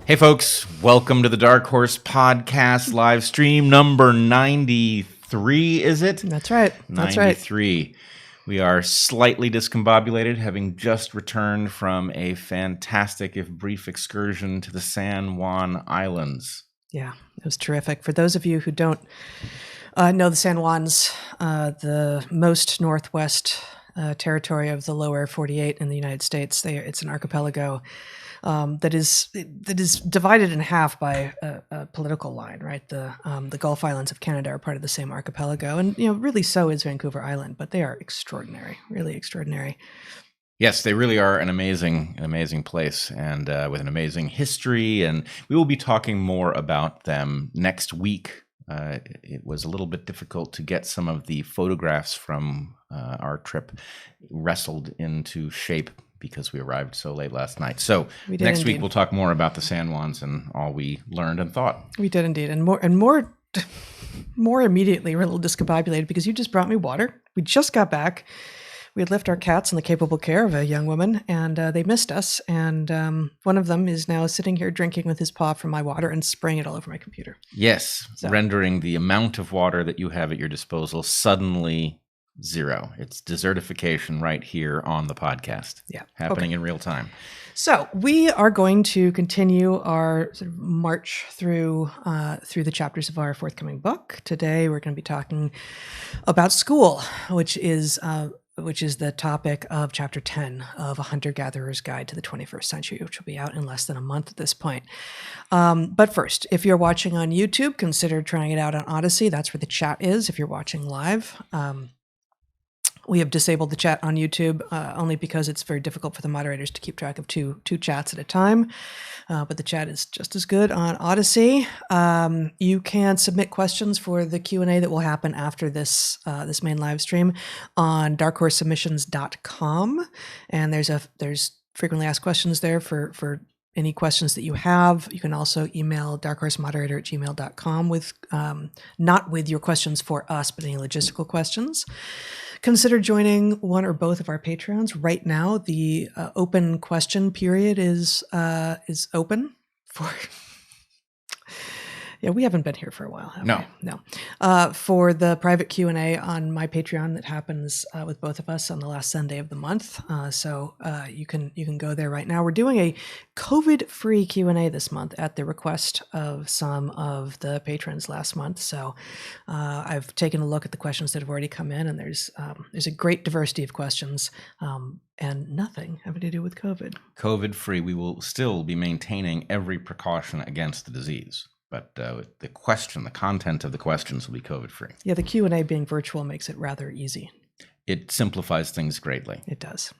Hey folks, welcome to the DarkHorse podcast live stream number 93, is it? That's right. That's 93. Right. We are slightly discombobulated, having just returned from a fantastic, if brief, excursion to the San Juan Islands. Yeah, it was terrific. For those of you who don't know the San Juans, the most northwest territory of the lower 48 in the United States, it's an archipelago that is divided in half by a political line, right? The Gulf Islands of Canada are part of the same archipelago, and really so is Vancouver Island. But they are extraordinary, really extraordinary. Yes, they really are an amazing place, and with an amazing history. And we will be talking more about them next week. It was a little bit difficult to get some of the photographs from our trip wrestled into shape because we arrived so late last night. So next week we'll talk more about the San Juans and all we learned and thought. We did indeed, and more immediately. We're a little discombobulated because you just brought me water. We just got back. We had left our cats in the capable care of a young woman, and they missed us. And one of them is now sitting here drinking with his paw from my water and spraying it all over my computer. Yes, rendering the amount of water that you have at your disposal suddenly zero. It's desertification right here on the podcast. Yeah, happening in real time. So we are going to continue our sort of march through the chapters of our forthcoming book. Today, we're going to be talking about school, which is the topic of Chapter 10 of A Hunter-Gatherer's Guide to the 21st Century, which will be out in less than a month at this point. But first, if you're watching on YouTube, consider trying it out on Odyssey. That's where the chat is if you're watching live. We have disabled the chat on YouTube only because it's very difficult for the moderators to keep track of two chats at a time. But the chat is just as good on Odyssey. You can submit questions for the Q&A that will happen after this main live stream on darkhorsesubmissions.com. And there's frequently asked questions there for any questions that you have. You can also email darkHorseModerator@gmail.com with not with your questions for us, but any logistical questions. Consider joining one or both of our Patreons. Right now, the open question period is open for. Yeah, we haven't been here for a while, have we? No. For the private Q&A on my Patreon that happens with both of us on the last Sunday of the month. So you can go there right now. We're doing a COVID-free Q&A this month at the request of some of the patrons last month. So I've taken a look at the questions that have already come in, and there's a great diversity of questions. And nothing having to do with COVID. COVID-free. We will still be maintaining every precaution against the disease. But the content of the questions will be COVID-free. Yeah, the Q&A being virtual makes it rather easy. It simplifies things greatly. It does.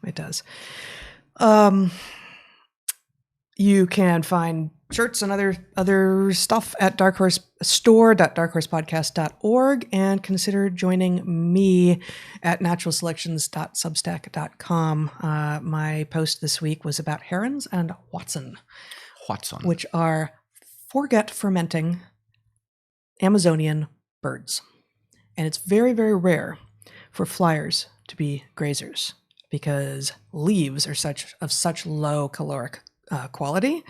You can find shirts and other stuff at store.darkhorsepodcast.org, and consider joining me at naturalselections.substack.com. My post this week was about herons and Watson, which are forget fermenting Amazonian birds. And it's very, very rare for flyers to be grazers because leaves are of such low caloric quality,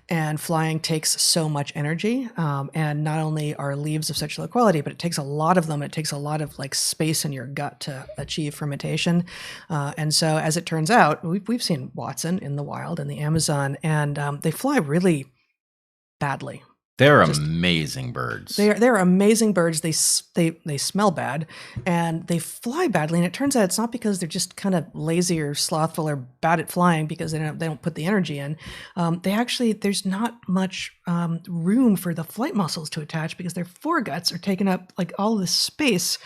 and flying takes so much energy. And not only are leaves of such low quality, but it takes a lot of them. It takes a lot of space in your gut to achieve fermentation. And so as it turns out, we've seen Watson in the wild in the Amazon, and they fly really badly. They're amazing birds. They're amazing birds. They smell bad, and they fly badly. And it turns out it's not because they're just kind of lazy or slothful or bad at flying because they don't put the energy in. There's not much room for the flight muscles to attach because their foreguts are taking up all this space,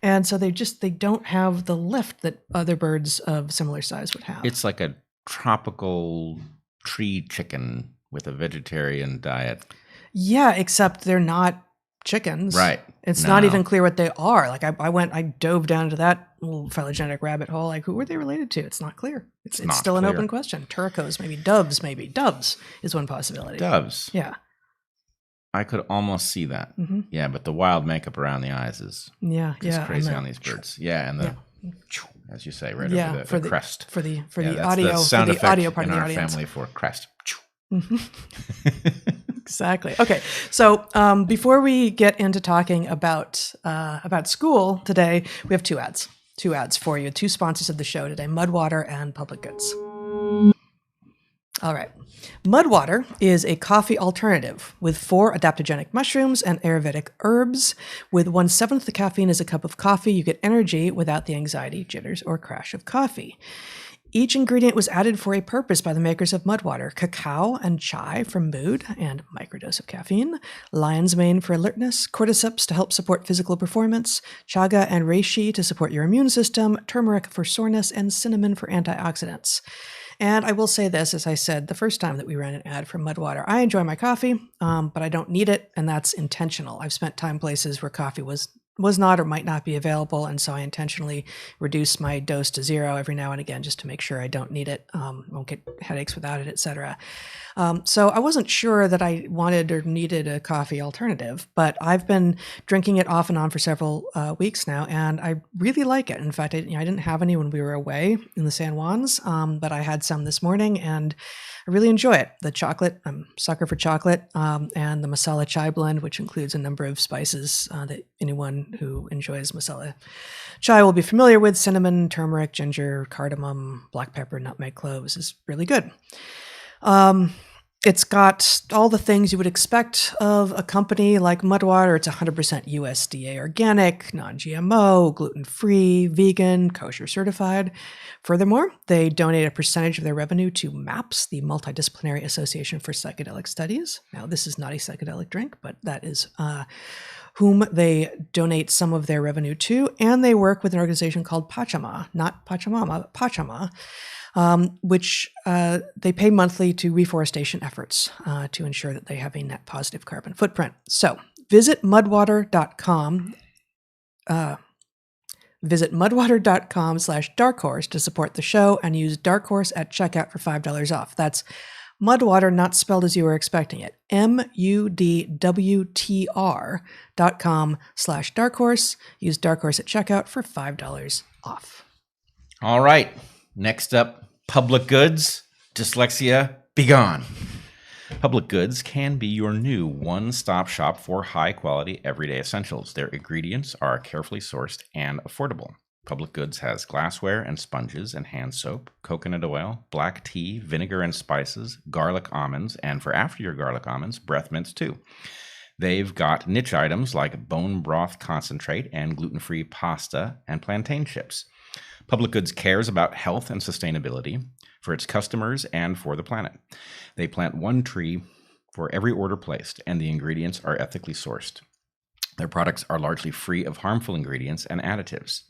and so they don't have the lift that other birds of similar size would have. It's like a tropical tree chicken with a vegetarian diet. Yeah, except they're not chickens. Right. It's not even clear what they are. I dove down into that little phylogenetic rabbit hole. Who were they related to? It's not clear. It's still an open question. Turcos, maybe doves, Doves is one possibility. Doves. Yeah. I could almost see that. Mm-hmm. Yeah, but the wild makeup around the eyes is crazy on these birds. Yeah, and as you say, right over the crest. For the audio, the sound for the effect audio part in of the our audience. family for crest. Exactly. Okay. So before we get into talking about school today, we have two ads. Two ads for you. Two sponsors of the show today: Mudwater and Public Goods. All right. Mudwater is a coffee alternative with 4 adaptogenic mushrooms and Ayurvedic herbs. With 1/7 the caffeine is a cup of coffee, you get energy without the anxiety, jitters, or crash of coffee. Each ingredient was added for a purpose by the makers of Mudwater: cacao and chai for mood and microdose of caffeine, lion's mane for alertness, cordyceps to help support physical performance, chaga and reishi to support your immune system, turmeric for soreness, and cinnamon for antioxidants. And I will say this, as I said the first time that we ran an ad for Mudwater, I enjoy my coffee, but I don't need it, and that's intentional. I've spent time places where coffee was not or might not be available, and so I intentionally reduce my dose to 0 every now and again just to make sure I don't need it, won't get headaches without it, etc. So I wasn't sure that I wanted or needed a coffee alternative, but I've been drinking it off and on for several weeks now, and I really like it. In fact, I didn't have any when we were away in the San Juans, but I had some this morning, and I really enjoy it. The chocolate, I'm a sucker for chocolate, and the masala chai blend, which includes a number of spices that anyone who enjoys masala chai will be familiar with: cinnamon, turmeric, ginger, cardamom, black pepper, nutmeg, cloves. Is really good. It's got all the things you would expect of a company like Mudwater. It's 100% USDA organic, non-GMO, gluten-free, vegan, kosher certified. Furthermore, they donate a percentage of their revenue to MAPS, the Multidisciplinary Association for Psychedelic Studies. Now, this is not a psychedelic drink, but that is whom they donate some of their revenue to. And they work with an organization called Pachama, not Pachamama, but Pachama, which they pay monthly to reforestation efforts to ensure that they have a net positive carbon footprint. So visit mudwater.com. Visit mudwater.com/darkhorse to support the show and use DarkHorse at checkout for $5 off. That's Mudwater, not spelled as you were expecting it. mudwtr.com/darkhorse. Use DarkHorse at checkout for $5 off. All right. Next up, Public Goods. Dyslexia, be gone. Public Goods can be your new one-stop shop for high-quality everyday essentials. Their ingredients are carefully sourced and affordable. Public Goods has glassware and sponges and hand soap, coconut oil, black tea, vinegar and spices, garlic almonds, and for after your garlic almonds, breath mints too. They've got niche items like bone broth concentrate and gluten-free pasta and plantain chips. Public Goods cares about health and sustainability for its customers and for the planet. They plant one tree for every order placed, and the ingredients are ethically sourced. Their products are largely free of harmful ingredients and additives.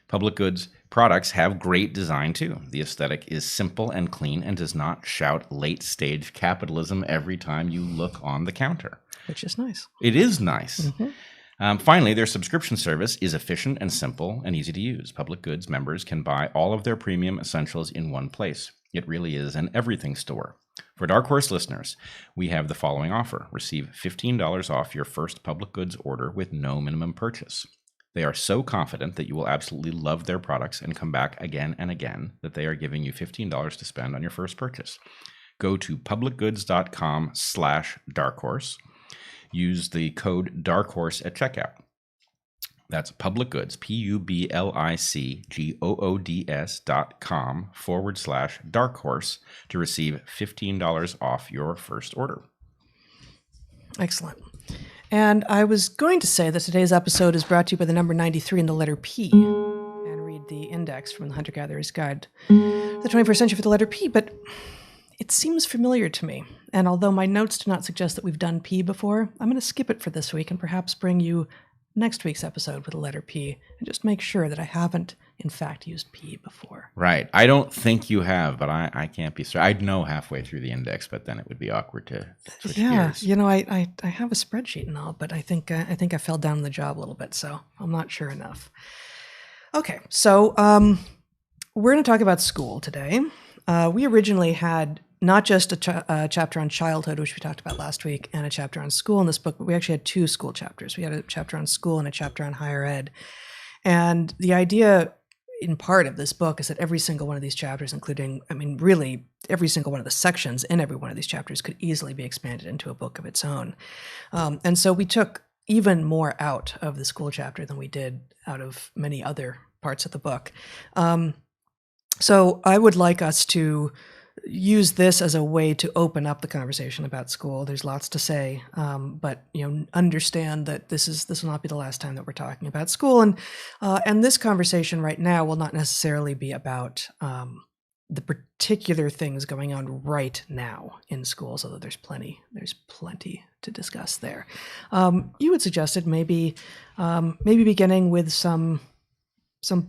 Public Goods products have great design too. The aesthetic is simple and clean and does not shout late-stage capitalism every time you look on the counter. Which is nice. It is nice. Mm-hmm. Finally, their subscription service is efficient and simple and easy to use. Public Goods members can buy all of their premium essentials in one place. It really is an everything store. For Dark Horse listeners, we have the following offer. Receive $15 off your first Public Goods order with no minimum purchase. They are so confident that you will absolutely love their products and come back again and again that they are giving you $15 to spend on your first purchase. Go to publicgoods.com/darkhorse. Use the code DARKHORSE at checkout. That's Public Goods, publicgoods.com/darkhorse to receive $15 off your first order. Excellent. And I was going to say that today's episode is brought to you by the number 93 and the letter P, and read the index from the Hunter-Gatherer's Guide to the 21st Century for the letter P, but it seems familiar to me. And although my notes do not suggest that we've done P before, I'm going to skip it for this week and perhaps bring you next week's episode with the letter P and just make sure that I haven't, in fact, used P before. Right. I don't think you have, but I can't be certain. I'd know halfway through the index, but then it would be awkward to switch gears. You know, I have a spreadsheet and all, but I think I fell down on the job a little bit, so I'm not sure enough. Okay, so we're going to talk about school today. We originally had not just a chapter on childhood, which we talked about last week, and a chapter on school in this book, but we actually had 2 school chapters. We had a chapter on school and a chapter on higher ed. And the idea in part of this book is that every single one of these chapters, including, I mean, really every single one of the sections in every one of these chapters could easily be expanded into a book of its own. And so we took even more out of the school chapter than we did out of many other parts of the book. So I would like us to use this as a way to open up the conversation about school. There's lots to say, but understand that this will not be the last time that we're talking about school, and this conversation right now will not necessarily be about the particular things going on right now in schools, although there's plenty to discuss there. You had suggested maybe beginning with some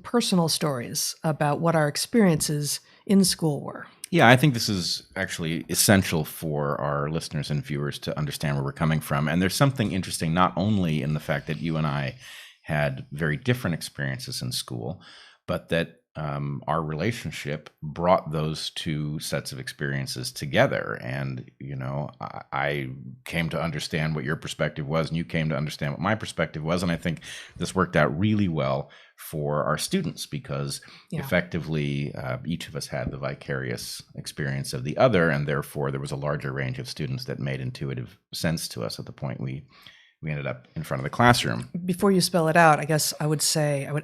personal stories about what our experiences in school were. Yeah, I think this is actually essential for our listeners and viewers to understand where we're coming from. And there's something interesting not only in the fact that you and I had very different experiences in school, but that our relationship brought those two sets of experiences together. And, I came to understand what your perspective was, and you came to understand what my perspective was. And I think this worked out really well for our students because effectively each of us had the vicarious experience of the other. And therefore, there was a larger range of students that made intuitive sense to us at the point we ended up in front of the classroom. Before you spell it out, I guess I would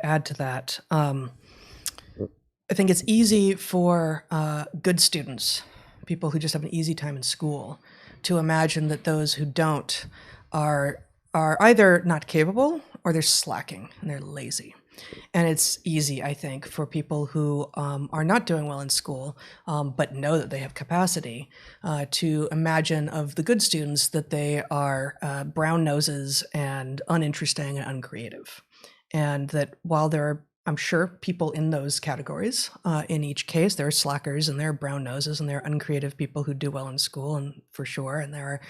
add to that. I think it's easy for good students, people who just have an easy time in school, to imagine that those who don't are either not capable or they're slacking and they're lazy. And it's easy, I think, for people who are not doing well in school, but know that they have capacity, to imagine of the good students that they are brown noses and uninteresting and uncreative. And that while there are, I'm sure, people in those categories, in each case, there are slackers and there are brown noses and there are uncreative people who do well in school, and for sure, and there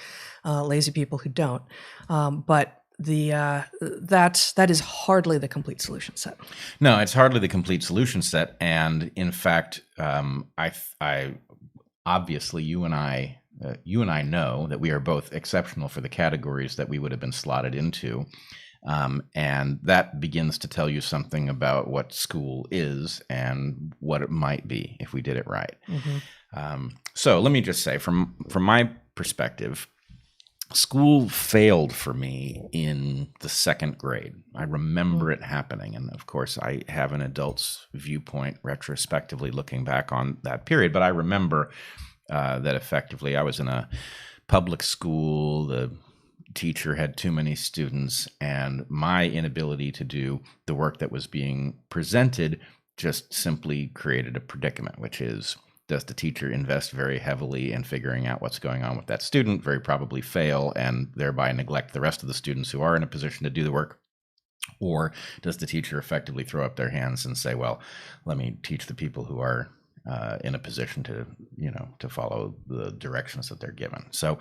are lazy people who don't. But that is hardly the complete solution set. No, it's hardly the complete solution set. And in fact, I obviously you and I know that we are both exceptional for the categories that we would have been slotted into. And that begins to tell you something about what school is and what it might be if we did it right. Mm-hmm. So let me just say, from my perspective, school failed for me in the second grade. I remember it happening. And of course, I have an adult's viewpoint retrospectively looking back on that period. But I remember that effectively I was in a public school. The teacher had too many students, and my inability to do the work that was being presented just simply created a predicament, which is, does the teacher invest very heavily in figuring out what's going on with that student, very probably fail, and thereby neglect the rest of the students who are in a position to do the work? Or does the teacher effectively throw up their hands and say, well, let me teach the people who are in a position to follow the directions that they're given? So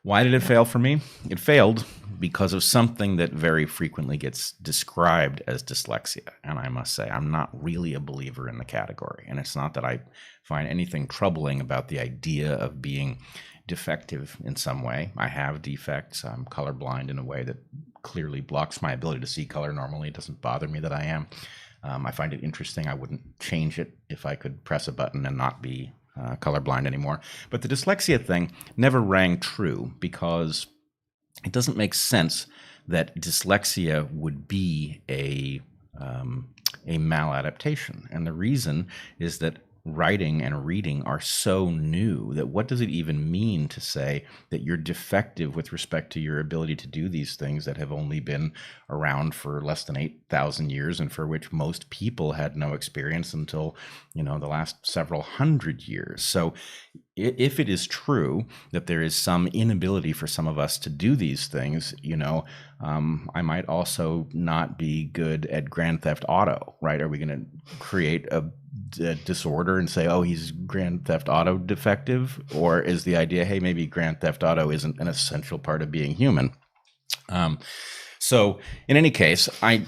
why did it fail for me? It failed because of something that very frequently gets described as dyslexia. And I must say, I'm not really a believer in the category. And it's not that I find anything troubling about the idea of being defective in some way. I have defects. I'm colorblind in a way that clearly blocks my ability to see color normally. It doesn't bother me that I am. I find it interesting. I wouldn't change it if I could press a button and not be colorblind anymore. But the dyslexia thing never rang true because it doesn't make sense that dyslexia would be a maladaptation. And the reason is that writing and reading are so new that what does it even mean to say that you're defective with respect to your ability to do these things that have only been around for less than 8,000 years and for which most people had no experience until, the last several hundred years. So if it is true that there is some inability for some of us to do these things, I might also not be good at Grand Theft Auto, right? Are we going to create a disorder and say, oh, he's Grand Theft Auto defective? Or is the idea, hey, maybe Grand Theft Auto isn't an essential part of being human? So in any case, I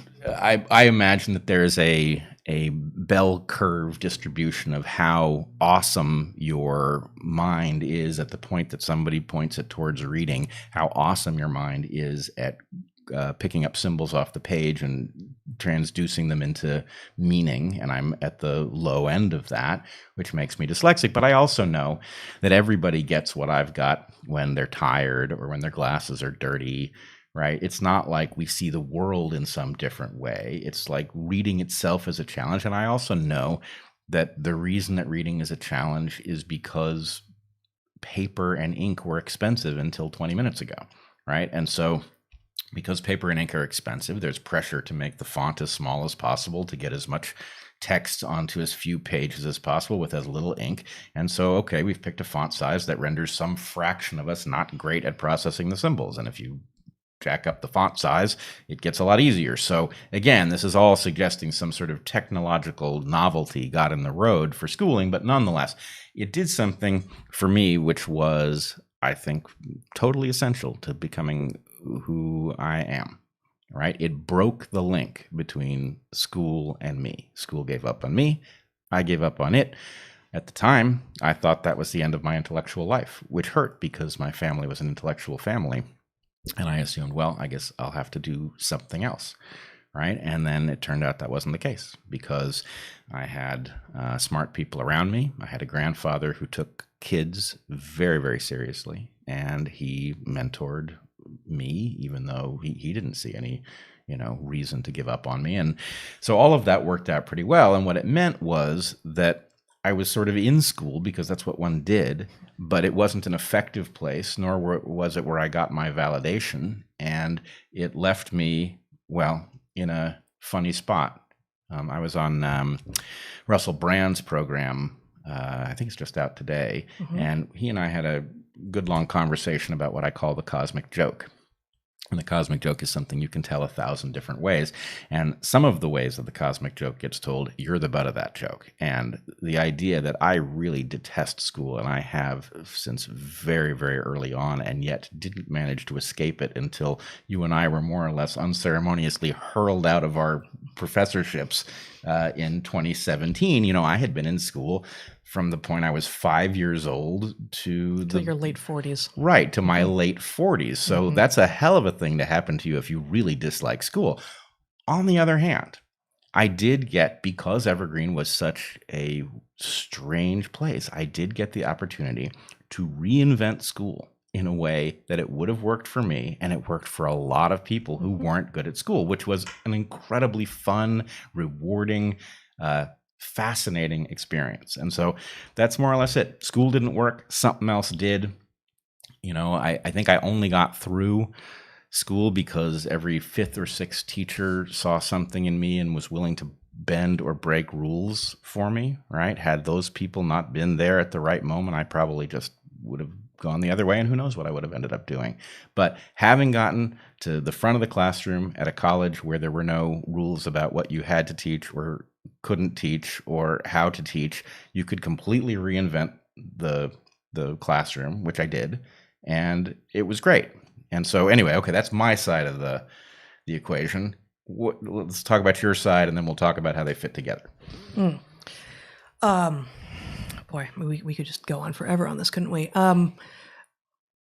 imagine that there is a bell curve distribution of how awesome your mind is at the point that somebody points it towards reading, how awesome your mind is at picking up symbols off the page and transducing them into meaning, and I'm at the low end of that, which makes me dyslexic. But I also know that everybody gets what I've got when they're tired or when their glasses are dirty, right? It's not like we see the world in some different way. It's like reading itself as a challenge. And I also know that the reason that reading is a challenge is because paper and ink were expensive until 20 minutes ago, right? And so because paper and ink are expensive, there's pressure to make the font as small as possible, to get as much text onto as few pages as possible with as little ink. And so, okay, we've picked a font size that renders some fraction of us not great at processing the symbols. And if you jack up the font size, it gets a lot easier. So again, this is all suggesting some sort of technological novelty got in the road for schooling, but nonetheless, it did something for me, which was, I think, totally essential to becoming who I am, right? It broke the link between school and me. School gave up on me. I gave up on it. At the time, I thought that was the end of my intellectual life, which hurt because my family was an intellectual family. And I assumed, well, I guess I'll have to do something else, right? And then it turned out that wasn't the case, because I had smart people around me. I had a grandfather who took kids very, very seriously, and he mentored me, even though he didn't see any, reason to give up on me. And so all of that worked out pretty well. And what it meant was that I was sort of in school because that's what one did, but it wasn't an effective place, nor was it where I got my validation. And it left me, well, in a funny spot. I was on Russell Brand's program. I think it's just out today. Mm-hmm. And he and I had a good long conversation about what I call the cosmic joke. And the cosmic joke is something you can tell 1,000 different ways. And some of the ways that the cosmic joke gets told, you're the butt of that joke. And the idea that I really detest school, and I have since very, very early on, and yet didn't manage to escape it until you and I were more or less unceremoniously hurled out of our professorships in 2017. I had been in school from the point I was 5 years old to your late 40s. Right, to my late 40s. So that's a hell of a thing to happen to you if you really dislike school. On the other hand, I did get, because Evergreen was such a strange place, I did get the opportunity to reinvent school in a way that it would have worked for me, and it worked for a lot of people who weren't good at school, which was an incredibly fun, rewarding, fascinating experience. And so that's more or less it. School didn't work. Something else did. I think I only got through school because every fifth or sixth teacher saw something in me and was willing to bend or break rules for me, right? Had those people not been there at the right moment, I probably just would have gone the other way, and who knows what I would have ended up doing. But having gotten to the front of the classroom at a college where there were no rules about what you had to teach or couldn't teach or how to teach, you could completely reinvent the classroom, which I did, and it was great. And so anyway, okay, that's my side of the equation. Let's talk about your side, and then we'll talk about how they fit together. Boy, we could just go on forever on this, couldn't we?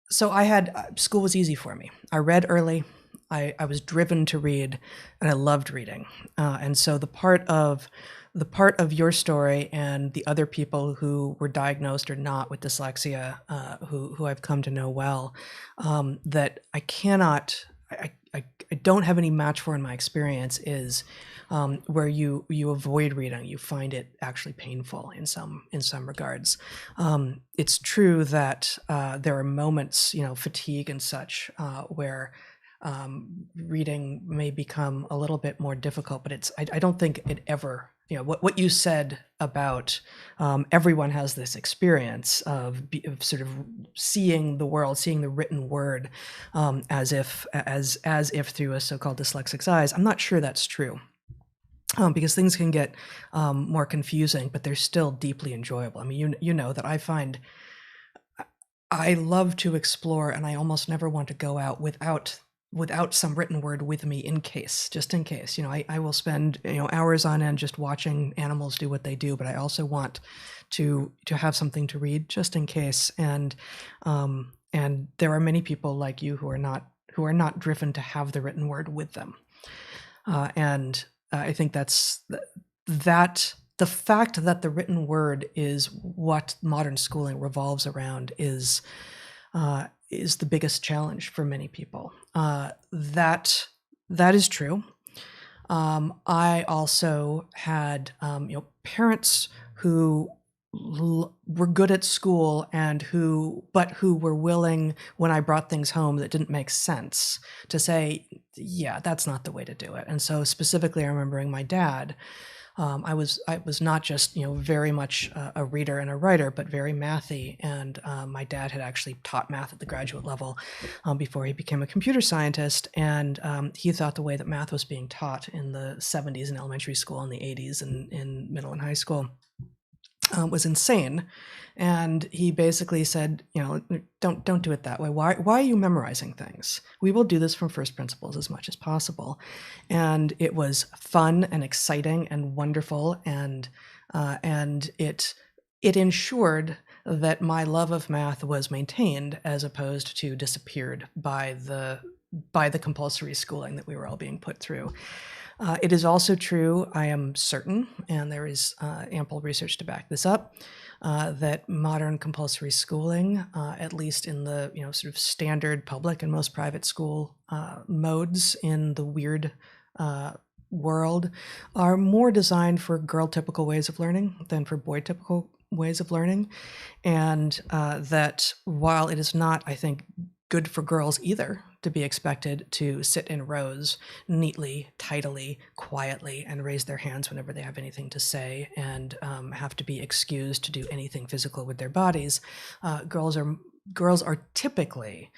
So I had, school was easy for me. I read early. I was driven to read, and I loved reading. And so the part of your story and the other people who were diagnosed or not with dyslexia, who I've come to know well, that I don't have any match for in my experience is where you avoid reading. You find it actually painful in some regards. It's true that there are moments, fatigue and such, where reading may become a little bit more difficult, but I don't think it ever, what you said about everyone has this experience of sort of seeing the world, seeing the written word as if through a so-called dyslexic's eyes. I'm not sure that's true. Because things can get more confusing, but they're still deeply enjoyable. I mean, you know that I love to explore, and I almost never want to go out without some written word with me just in case. I will spend hours on end just watching animals do what they do, but I also want to have something to read just in case. And there are many people like you who are not driven to have the written word with them. And I think that the fact that the written word is what modern schooling revolves around is the biggest challenge for many people. That is true. I also had parents who were good at school and who were willing, when I brought things home that didn't make sense, to say, yeah, that's not the way to do it. And so specifically remembering my dad, I was not just very much a reader and a writer, but very mathy. And my dad had actually taught math at the graduate level before he became a computer scientist. And he thought the way that math was being taught in the 70s in elementary school, in the 80s in middle and high school, was insane. And he basically said, don't do it that way. Why are you memorizing things? We will do this from first principles as much as possible. And it was fun and exciting and wonderful, and it ensured that my love of math was maintained as opposed to disappeared by the compulsory schooling that we were all being put through. It is also true, I am certain, and there is ample research to back this up, that modern compulsory schooling, at least in the sort of standard public and most private school modes in the weird world, are more designed for girl-typical ways of learning than for boy-typical ways of learning, and that while it is not, I think, good for girls either to be expected to sit in rows neatly, tidily, quietly, and raise their hands whenever they have anything to say, and have to be excused to do anything physical with their bodies. Girls are typically,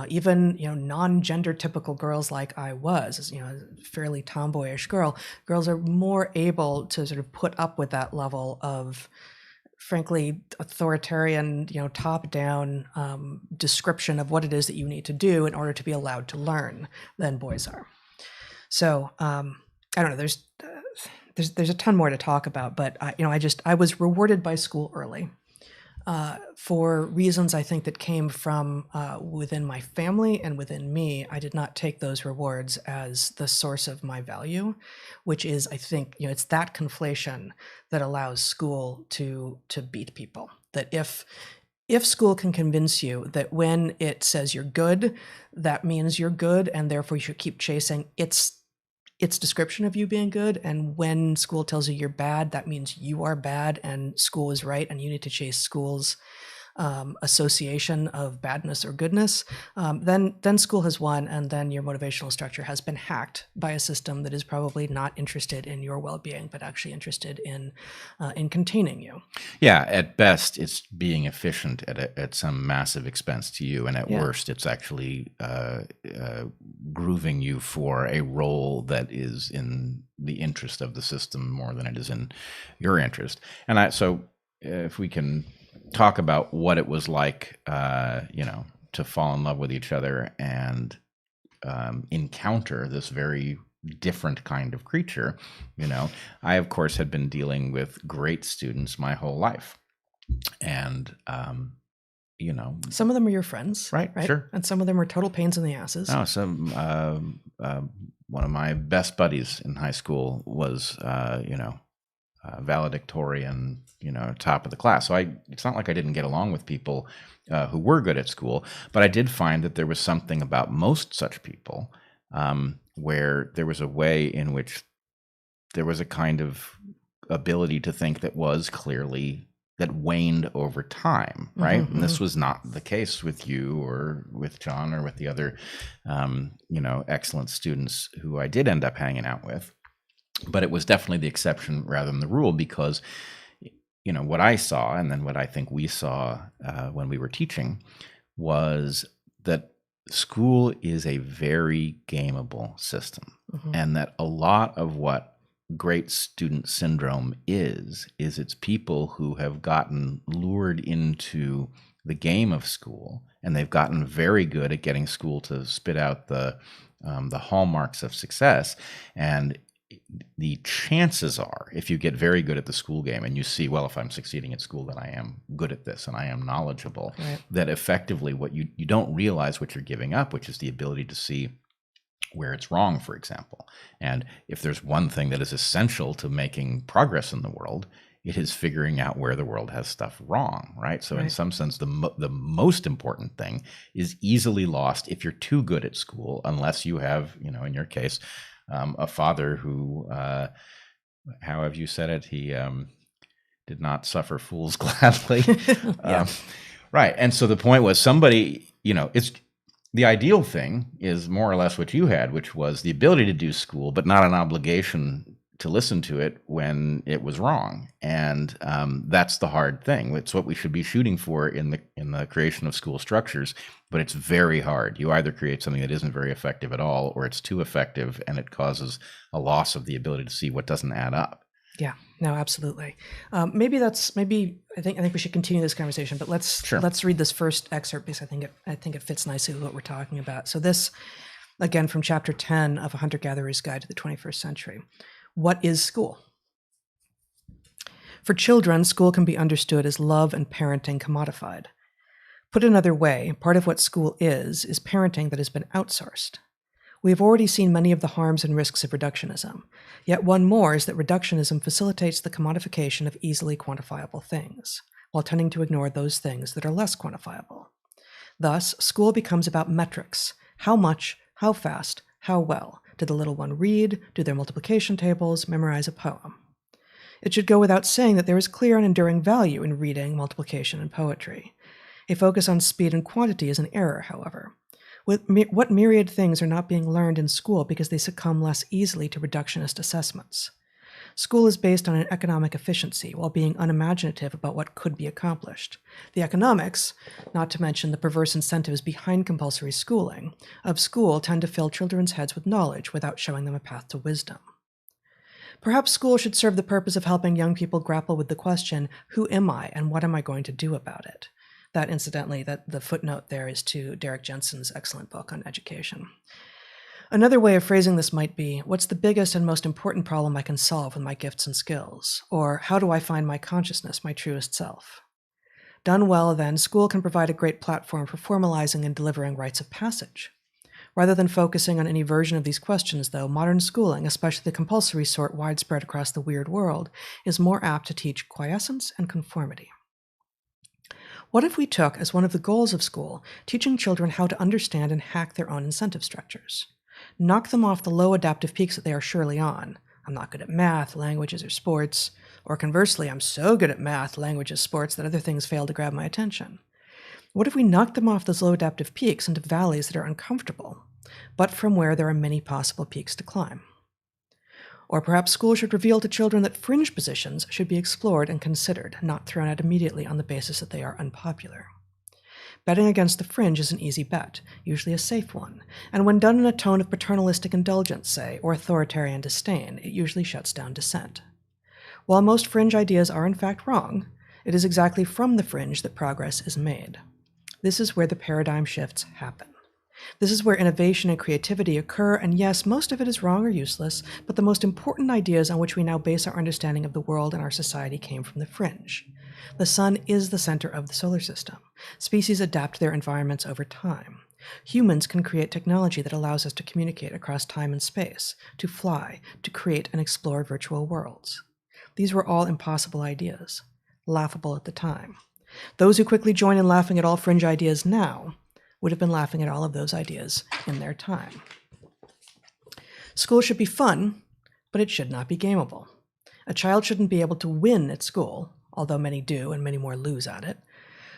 even non-gender typical girls like I was, a fairly tomboyish girl. Girls are more able to sort of put up with that level of, frankly, authoritarian, top-down description of what it is that you need to do in order to be allowed to learn than boys are. So I don't know. There's a ton more to talk about, but I was rewarded by school early for reasons I think that came from within my family and within me. I did not take those rewards as the source of my value, which is, I think, it's that conflation that allows school to beat people. That if school can convince you that when it says you're good, that means you're good, and therefore you should keep chasing its description of you being good, and when school tells you you're bad, that means you are bad and school is right, and you need to chase school's association of badness or goodness, then school has won, and then your motivational structure has been hacked by a system that is probably not interested in your well-being, but actually interested in containing you. Yeah, at best, it's being efficient at some massive expense to you, and at worst, it's actually grooving you for a role that is in the interest of the system more than it is in your interest. And so if we can talk about what it was like, to fall in love with each other and encounter this very different kind of creature. I, of course, had been dealing with great students my whole life. And, some of them are your friends, right? Sure. And some of them are total pains in the asses. Oh, one of my best buddies in high school was, valedictorian, top of the class. So it's not like I didn't get along with people who were good at school, but I did find that there was something about most such people where there was a way in which there was a kind of ability to think that waned over time, right? Mm-hmm. And this was not the case with you or with John or with the other, excellent students who I did end up hanging out with. But it was definitely the exception rather than the rule, because, what I saw, and then what I think we saw when we were teaching, was that school is a very gameable system, and that a lot of what great student syndrome is it's people who have gotten lured into the game of school, and they've gotten very good at getting school to spit out the hallmarks of success. And the chances are, if you get very good at the school game and you see, well, if I'm succeeding at school, then I am good at this and I am knowledgeable, right, that effectively what you don't realize what you're giving up, which is the ability to see where it's wrong, for example. And if there's one thing that is essential to making progress in the world, it is figuring out where the world has stuff wrong, right? So in some sense, the most important thing is easily lost if you're too good at school, unless you have, in your case, a father who, how have you said it? He did not suffer fools gladly. Right. And so the point was somebody, it's the ideal thing is more or less what you had, which was the ability to do school, but not an obligation to listen to it when it was wrong. And that's the hard thing. It's what we should be shooting for in the creation of school structures, but it's very hard. You either create something that isn't very effective at all, or it's too effective and it causes a loss of the ability to see what doesn't add up. Yeah, no, absolutely. Maybe I think we should continue this conversation, but let's read this first excerpt because I think it fits nicely with what we're talking about. So this, again, from chapter 10 of A Hunter-Gatherer's Guide to the 21st Century. What is school? For children, school can be understood as love and parenting commodified. Put another way, part of what school is parenting that has been outsourced. We have already seen many of the harms and risks of reductionism, yet one more is that reductionism facilitates the commodification of easily quantifiable things, while tending to ignore those things that are less quantifiable. Thus, school becomes about metrics: how much, how fast, how well. Did the little one read, do their multiplication tables, memorize a poem? It should go without saying that there is clear and enduring value in reading, multiplication, and poetry. A focus on speed and quantity is an error, however. What myriad things are not being learned in school because they succumb less easily to reductionist assessments? School is based on an economic efficiency while being unimaginative about what could be accomplished. The economics, not to mention the perverse incentives behind compulsory schooling, of school tend to fill children's heads with knowledge without showing them a path to wisdom. Perhaps school should serve the purpose of helping young people grapple with the question, who am I and what am I going to do about it? That, incidentally, the footnote there is to Derek Jensen's excellent book on education. Another way of phrasing this might be, what's the biggest and most important problem I can solve with my gifts and skills? Or how do I find my consciousness, my truest self? Done well, then, school can provide a great platform for formalizing and delivering rites of passage. Rather than focusing on any version of these questions, though, modern schooling, especially the compulsory sort widespread across the weird world, is more apt to teach quiescence and conformity. What if we took, as one of the goals of school, teaching children how to understand and hack their own incentive structures? Knock them off the low adaptive peaks that they are surely on. I'm not good at math, languages, or sports. Or conversely, I'm so good at math, languages, sports that other things fail to grab my attention. What if we knocked them off those low adaptive peaks into valleys that are uncomfortable, but from where there are many possible peaks to climb? Or perhaps school should reveal to children that fringe positions should be explored and considered, not thrown out immediately on the basis that they are unpopular. Betting against the fringe is an easy bet, usually a safe one, and when done in a tone of paternalistic indulgence, say, or authoritarian disdain, it usually shuts down dissent. While most fringe ideas are in fact wrong, it is exactly from the fringe that progress is made. This is where the paradigm shifts happen. This is where innovation and creativity occur, and yes, most of it is wrong or useless, but the most important ideas on which we now base our understanding of the world and our society came from the fringe. The sun is the center of the solar system. Species adapt their environments over time. Humans can create technology that allows us to communicate across time and space, to fly, to create and explore virtual worlds. These were all impossible ideas, laughable at the time. Those who quickly join in laughing at all fringe ideas now would have been laughing at all of those ideas in their time. School should be fun, but it should not be gameable. A child shouldn't be able to win at school, although many do and many more lose at it.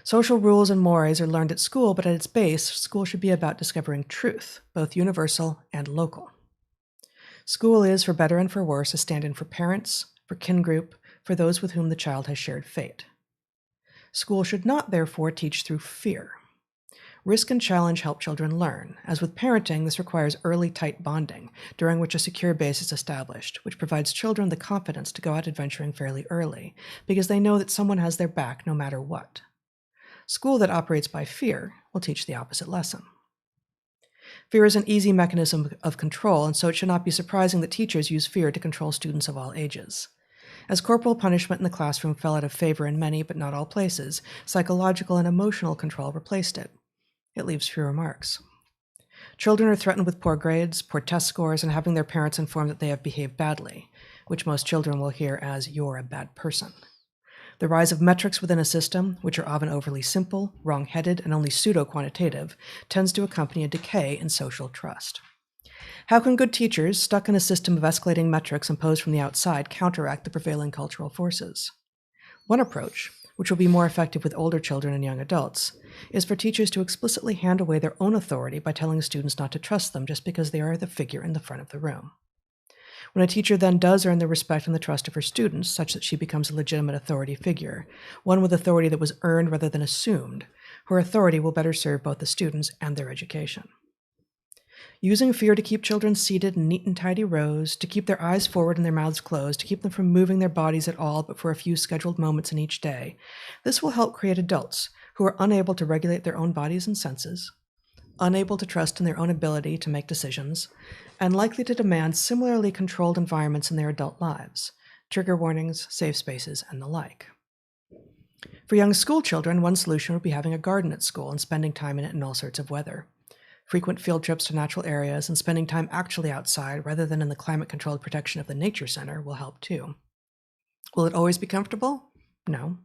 Social rules and mores are learned at school, but at its base, school should be about discovering truth, both universal and local. School is, for better and for worse, a stand-in for parents, for kin group, for those with whom the child has shared fate. School should not, therefore, teach through fear. Risk and challenge help children learn. As with parenting, this requires early tight bonding, during which a secure base is established, which provides children the confidence to go out adventuring fairly early, because they know that someone has their back no matter what. School that operates by fear will teach the opposite lesson. Fear is an easy mechanism of control, and so it should not be surprising that teachers use fear to control students of all ages. As corporal punishment in the classroom fell out of favor in many but not all places, psychological and emotional control replaced it. It leaves fewer marks. Children are threatened with poor grades, poor test scores, and having their parents informed that they have behaved badly, which most children will hear as, "You're a bad person." The rise of metrics within a system, which are often overly simple, wrong-headed, and only pseudo-quantitative, tends to accompany a decay in social trust. How can good teachers, stuck in a system of escalating metrics imposed from the outside, counteract the prevailing cultural forces? One approach, which will be more effective with older children and young adults, is for teachers to explicitly hand away their own authority by telling students not to trust them just because they are the figure in the front of the room. When a teacher then does earn the respect and the trust of her students, such that she becomes a legitimate authority figure, one with authority that was earned rather than assumed, her authority will better serve both the students and their education. Using fear to keep children seated in neat and tidy rows, to keep their eyes forward and their mouths closed, to keep them from moving their bodies at all but for a few scheduled moments in each day, this will help create adults who are unable to regulate their own bodies and senses, unable to trust in their own ability to make decisions, and likely to demand similarly controlled environments in their adult lives, trigger warnings, safe spaces, and the like. For young school children, one solution would be having a garden at school and spending time in it in all sorts of weather. Frequent field trips to natural areas and spending time actually outside rather than in the climate-controlled protection of the nature center will help too. Will it always be comfortable? No.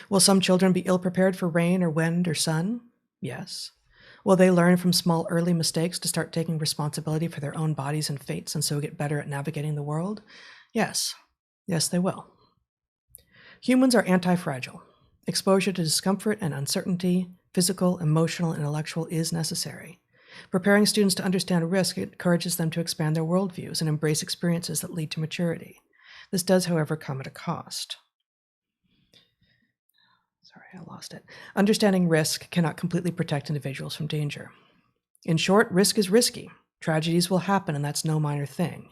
Will some children be ill-prepared for rain or wind or sun? Yes. Will they learn from small early mistakes to start taking responsibility for their own bodies and fates and so get better at navigating the world? Yes. Yes, they will. Humans are anti-fragile. Exposure to discomfort and uncertainty, physical, emotional, and intellectual, is necessary. Preparing students to understand risk encourages them to expand their worldviews and embrace experiences that lead to maturity. This does, however, come at a cost. Sorry, I lost it. Understanding risk cannot completely protect individuals from danger. In short, risk is risky. Tragedies will happen, and that's no minor thing.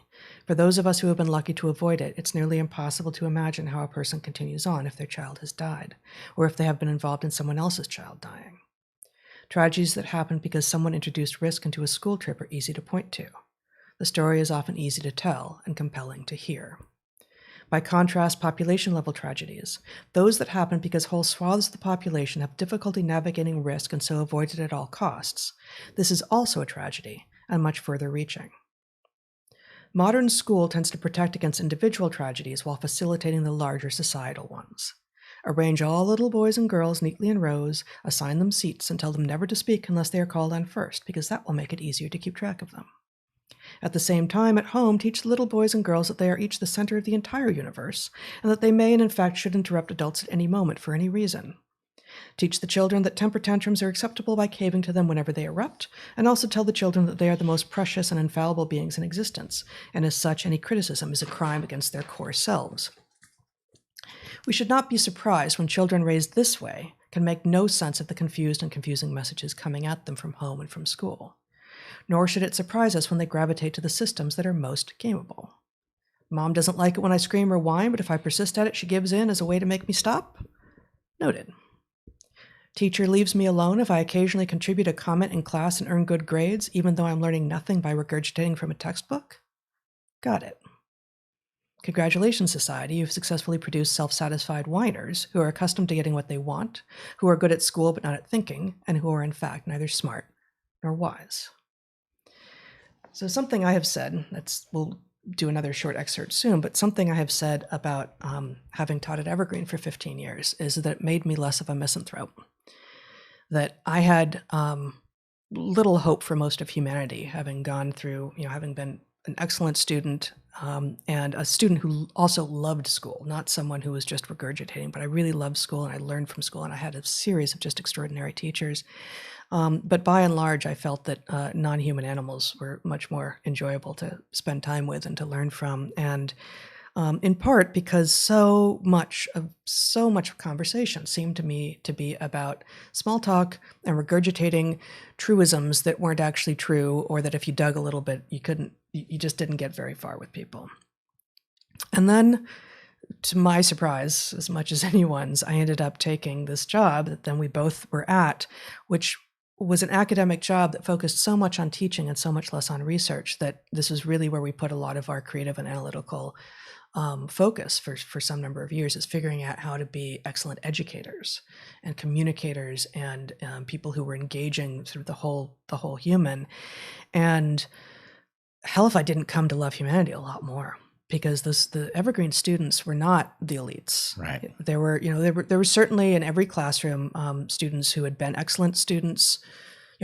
For those of us who have been lucky to avoid it, it's nearly impossible to imagine how a person continues on if their child has died, or if they have been involved in someone else's child dying. Tragedies that happen because someone introduced risk into a school trip are easy to point to. The story is often easy to tell and compelling to hear. By contrast, population-level tragedies, those that happen because whole swaths of the population have difficulty navigating risk and so avoid it at all costs, this is also a tragedy and much further reaching. Modern school tends to protect against individual tragedies while facilitating the larger societal ones. Arrange all little boys and girls neatly in rows, assign them seats, and tell them never to speak unless they are called on first, because that will make it easier to keep track of them. At the same time, at home, teach the little boys and girls that they are each the center of the entire universe, and that they may and in fact should interrupt adults at any moment for any reason. Teach the children that temper tantrums are acceptable by caving to them whenever they erupt, and also tell the children that they are the most precious and infallible beings in existence, and as such, any criticism is a crime against their core selves. We should not be surprised when children raised this way can make no sense of the confused and confusing messages coming at them from home and from school. Nor should it surprise us when they gravitate to the systems that are most gameable. Mom doesn't like it when I scream or whine, but if I persist at it, she gives in as a way to make me stop? Noted. Teacher leaves me alone if I occasionally contribute a comment in class and earn good grades, even though I'm learning nothing by regurgitating from a textbook? Got it. Congratulations, society, you've successfully produced self-satisfied whiners who are accustomed to getting what they want, who are good at school but not at thinking, and who are in fact neither smart nor wise. So something I have said, we'll do another short excerpt soon, but something I have said about having taught at Evergreen for 15 years is that it made me less of a misanthrope. That I had little hope for most of humanity, having gone through, having been an excellent student and a student who also loved school, not someone who was just regurgitating, but I really loved school and I learned from school and I had a series of just extraordinary teachers. But by and large, I felt that non-human animals were much more enjoyable to spend time with and to learn from. And in part because so much of conversation seemed to me to be about small talk and regurgitating truisms that weren't actually true, or that if you dug a little bit, you just didn't get very far with people. And then, to my surprise, as much as anyone's, I ended up taking this job that then we both were at, which was an academic job that focused so much on teaching and so much less on research, that this was really where we put a lot of our creative and analytical focus for some number of years is figuring out how to be excellent educators and communicators and people who were engaging sort of the whole human. And hell, if I didn't come to love humanity a lot more, because the Evergreen students were not the elites. Right. There were certainly in every classroom students who had been excellent students,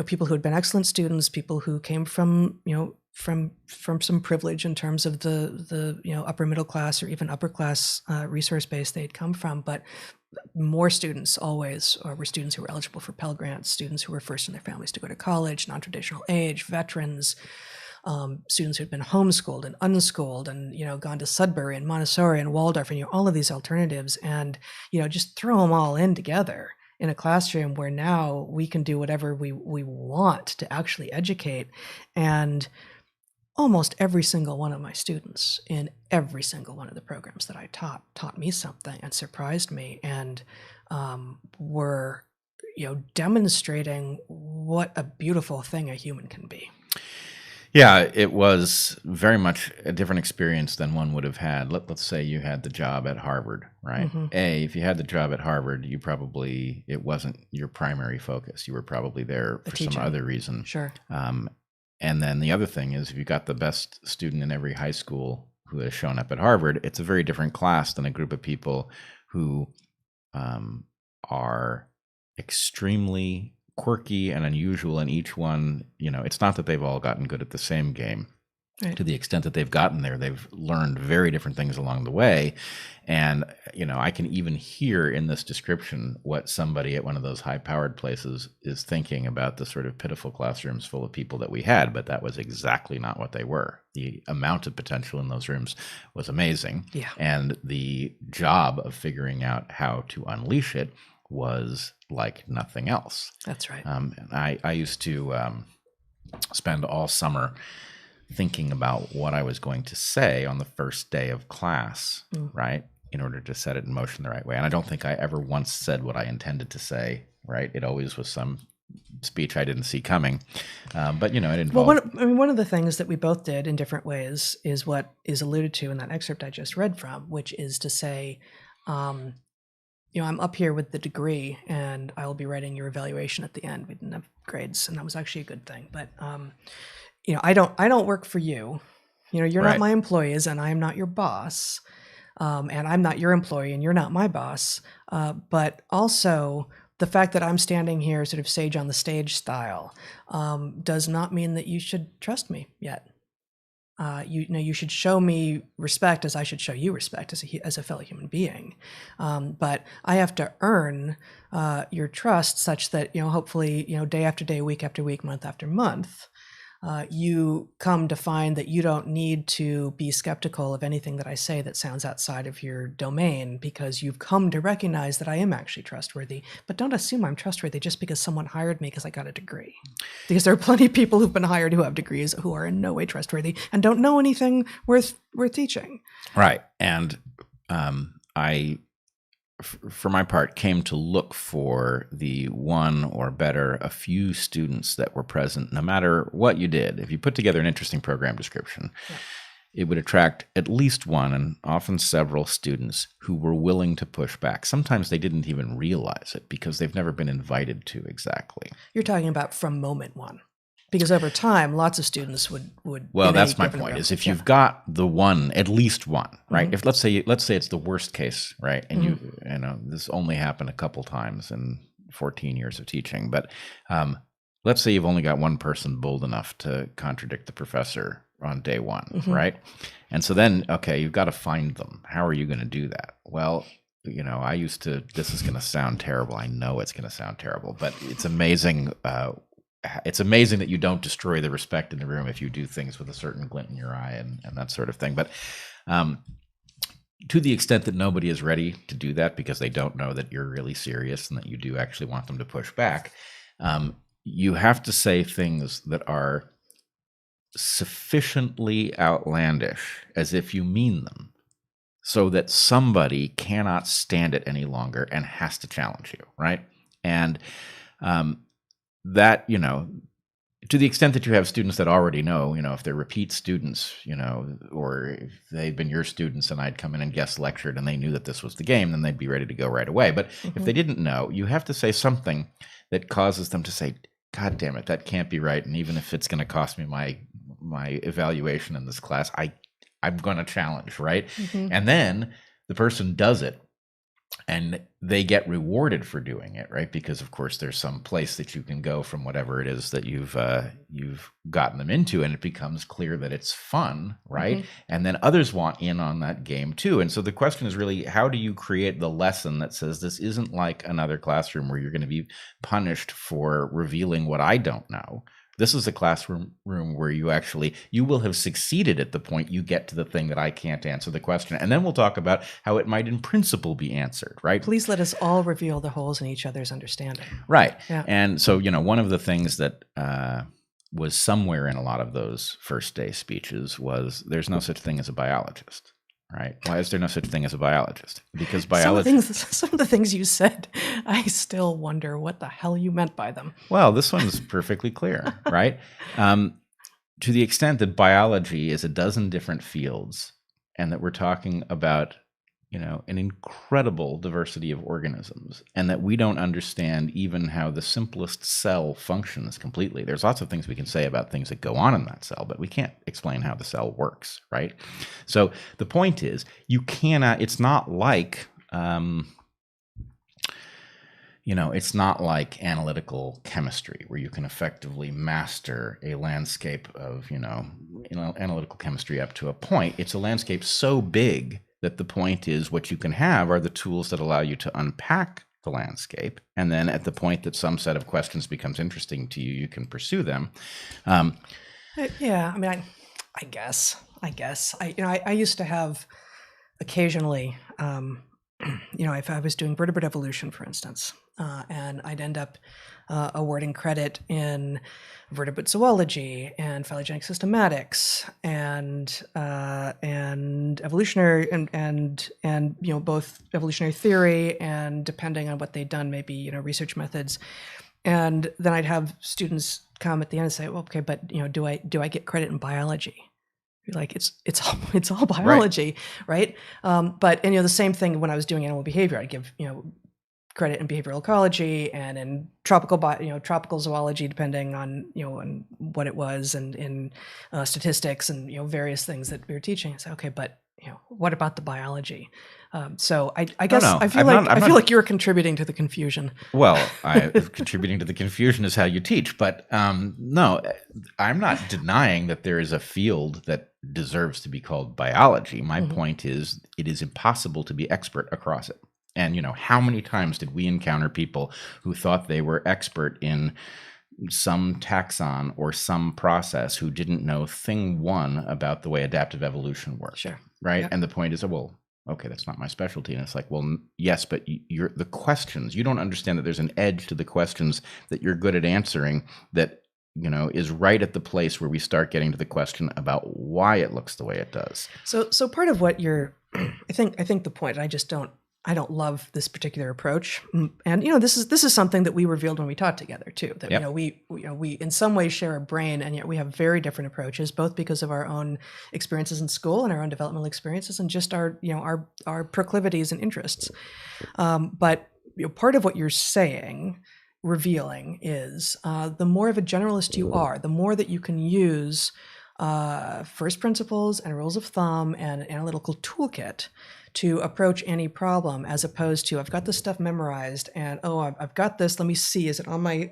people who had been excellent students, people who came from some privilege in terms of the upper middle class or even upper class resource base they'd come from. But more students always were students who were eligible for Pell Grants, students who were first in their families to go to college, non-traditional age, veterans, students who'd been homeschooled and unschooled and, gone to Sudbury and Montessori and Waldorf and, all of these alternatives, and, just throw them all in together in a classroom where now we can do whatever we want to actually educate. And almost every single one of my students in every single one of the programs that I taught me something and surprised me, and were, demonstrating what a beautiful thing a human can be. Yeah, it was very much a different experience than one would have had. Let's say you had the job at Harvard, right? Mm-hmm. If you had the job at Harvard, it wasn't your primary focus. You were probably there for some other reason. Sure. And then the other thing is, if you got the best student in every high school who has shown up at Harvard, it's a very different class than a group of people who are extremely quirky and unusual, and each one, it's not that they've all gotten good at the same game. Right. To the extent that they've gotten there, they've learned very different things along the way. And, I can even hear in this description what somebody at one of those high-powered places is thinking about the sort of pitiful classrooms full of people that we had, but that was exactly not what they were. The amount of potential in those rooms was amazing. Yeah. And the job of figuring out how to unleash it was like nothing else. That's right. And I used to spend all summer thinking about what I was going to say on the first day of class, right, in order to set it in motion the right way. And I don't think I ever once said what I intended to say, right? It always was some speech I didn't see coming. But, it involved... Well, one of the things that we both did in different ways is what is alluded to in that excerpt I just read from, which is to say, I'm up here with the degree and I will be writing your evaluation at the end. We didn't have grades, and that was actually a good thing. But, I don't work for you. You're Right. not my employees and I'm not your boss. And I'm not your employee and you're not my boss. But also the fact that I'm standing here sort of sage on the stage style does not mean that you should trust me yet. You should show me respect as I should show you respect as a fellow human being. But I have to earn your trust such that, hopefully, day after day, week after week, month after month, you come to find that you don't need to be skeptical of anything that I say that sounds outside of your domain, because you've come to recognize that I am actually trustworthy. But don't assume I'm trustworthy just because someone hired me because I got a degree. Because there are plenty of people who've been hired who have degrees who are in no way trustworthy and don't know anything worth teaching. Right. And I, for my part, came to look for the one or better a few students that were present, no matter what you did. If you put together an interesting program description, it would attract at least one and often several students who were willing to push back. Sometimes they didn't even realize it because they've never been invited to exactly. You're talking about from moment one. Because over time, lots of students would. Well, that's my point. Is if you've got the one, at least one, right? Mm-hmm. If let's say it's the worst case, right? And you this only happened a couple times in 14 years of teaching, but let's say you've only got one person bold enough to contradict the professor on day one, right? And so then, okay, you've got to find them. How are you going to do that? Well, I used to. This is going to sound terrible. I know it's going to sound terrible, but it's amazing. It's amazing that you don't destroy the respect in the room if you do things with a certain glint in your eye and that sort of thing. But to the extent that nobody is ready to do that because they don't know that you're really serious and that you do actually want them to push back, you have to say things that are sufficiently outlandish as if you mean them, so that somebody cannot stand it any longer and has to challenge you, right? And that, to the extent that you have students that already know, if they're repeat students, or if they've been your students and I'd come in and guest lectured and they knew that this was the game, then they'd be ready to go right away. But if they didn't know, you have to say something that causes them to say, God damn it, that can't be right. And even if it's going to cost me my evaluation in this class, I'm going to challenge, right? And then the person does it. And they get rewarded for doing it, right? Because of course there's some place that you can go from whatever it is that you've gotten them into, and it becomes clear that it's fun, right? And then others want in on that game too. And so the question is really, how do you create the lesson that says this isn't like another classroom where you're going to be punished for revealing what I don't know? This is a classroom where you will have succeeded at the point you get to the thing that I can't answer the question. And then we'll talk about how it might in principle be answered, right? Please let us all reveal the holes in each other's understanding. Right. Yeah. And so, one of the things that was somewhere in a lot of those first day speeches was there's no such thing as a biologist. Right? Why is there no such thing as a biologist? Because biology. Some of the things you said, I still wonder what the hell you meant by them. Well, this one's perfectly clear, right? To the extent that biology is a dozen different fields, and that we're talking about, an incredible diversity of organisms, and that we don't understand even how the simplest cell functions completely. There's lots of things we can say about things that go on in that cell, but we can't explain how the cell works, right? So the point is, you cannot, it's not like, it's not like analytical chemistry where you can effectively master a landscape of, analytical chemistry up to a point. It's a landscape so big that the point is what you can have are the tools that allow you to unpack the landscape. And then at the point that some set of questions becomes interesting to you, you can pursue them. Yeah, I mean, I guess. I used to have occasionally, if I was doing vertebrate evolution, for instance, and I'd end up awarding credit in vertebrate zoology and phylogenetic systematics and evolutionary and both evolutionary theory and, depending on what they'd done, maybe research methods. And then I'd have students come at the end and say, well, okay, but do I get credit in biology? You're like, it's all biology, right? But the same thing when I was doing animal behavior, I'd give credit in behavioral ecology and in tropical zoology, depending on on what it was, and in statistics and various things that we were teaching. I say, okay, but what about the biology? So I guess I feel like you're contributing to the confusion. Well, contributing to the confusion is how you teach, but no, I'm not denying that there is a field that deserves to be called biology. My point is, it is impossible to be expert across it. And how many times did we encounter people who thought they were expert in some taxon or some process who didn't know thing one about the way adaptive evolution works? Sure. Right. Yep. And the point is, well, okay, that's not my specialty. And it's like, well, yes, but the questions, you don't understand that there's an edge to the questions that you're good at answering that, is right at the place where we start getting to the question about why it looks the way it does. So part of what you're, I think the point, I don't love this particular approach, and this is something that we revealed when we taught together too. That Yep. we in some ways share a brain, and yet we have very different approaches, both because of our own experiences in school and our own developmental experiences, and just our proclivities and interests. But part of what you're revealing is the more of a generalist you are, the more that you can use first principles and rules of thumb and an analytical toolkit to approach any problem, as opposed to, I've got this stuff memorized and I've got this, let me see, is it on my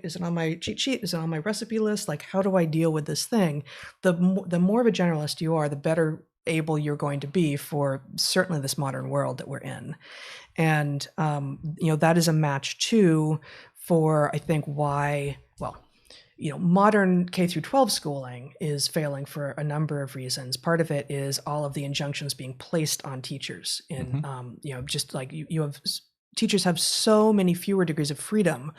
cheat sheet, is it on my recipe list, like how do I deal with this thing? The more of a generalist you are, the better able you're going to be for certainly this modern world that we're in. And that is a match too for, I think, why, well, modern K through 12 schooling is failing for a number of reasons. Part of it is all of the injunctions being placed on teachers in, just like you have, teachers have so many fewer degrees of freedom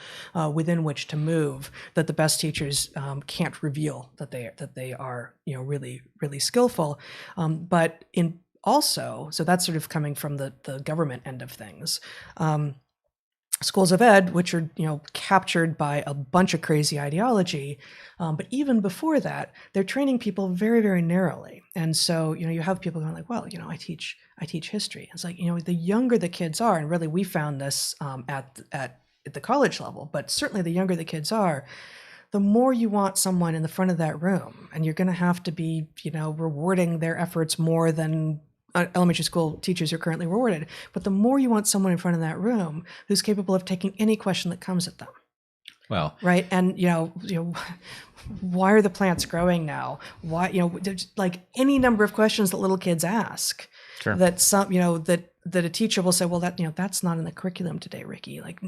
within which to move, that the best teachers can't reveal that they are, really, really skillful. But so that's sort of coming from the government end of things. schools of ed, which are, captured by a bunch of crazy ideology. But even before that, they're training people very, very narrowly. And so, you have people going like, well, I teach history. It's like, the younger the kids are, and really we found this at the college level, but certainly the younger the kids are, the more you want someone in the front of that room, and you're going to have to be, rewarding their efforts more than elementary school teachers are currently rewarded. But the more you want someone in front of that room who's capable of taking any question that comes at them. Well, right. And, why are the plants growing now? Why, there's like any number of questions that little kids ask. Sure. That some, that a teacher will say, well, that's not in the curriculum today, Ricky. Like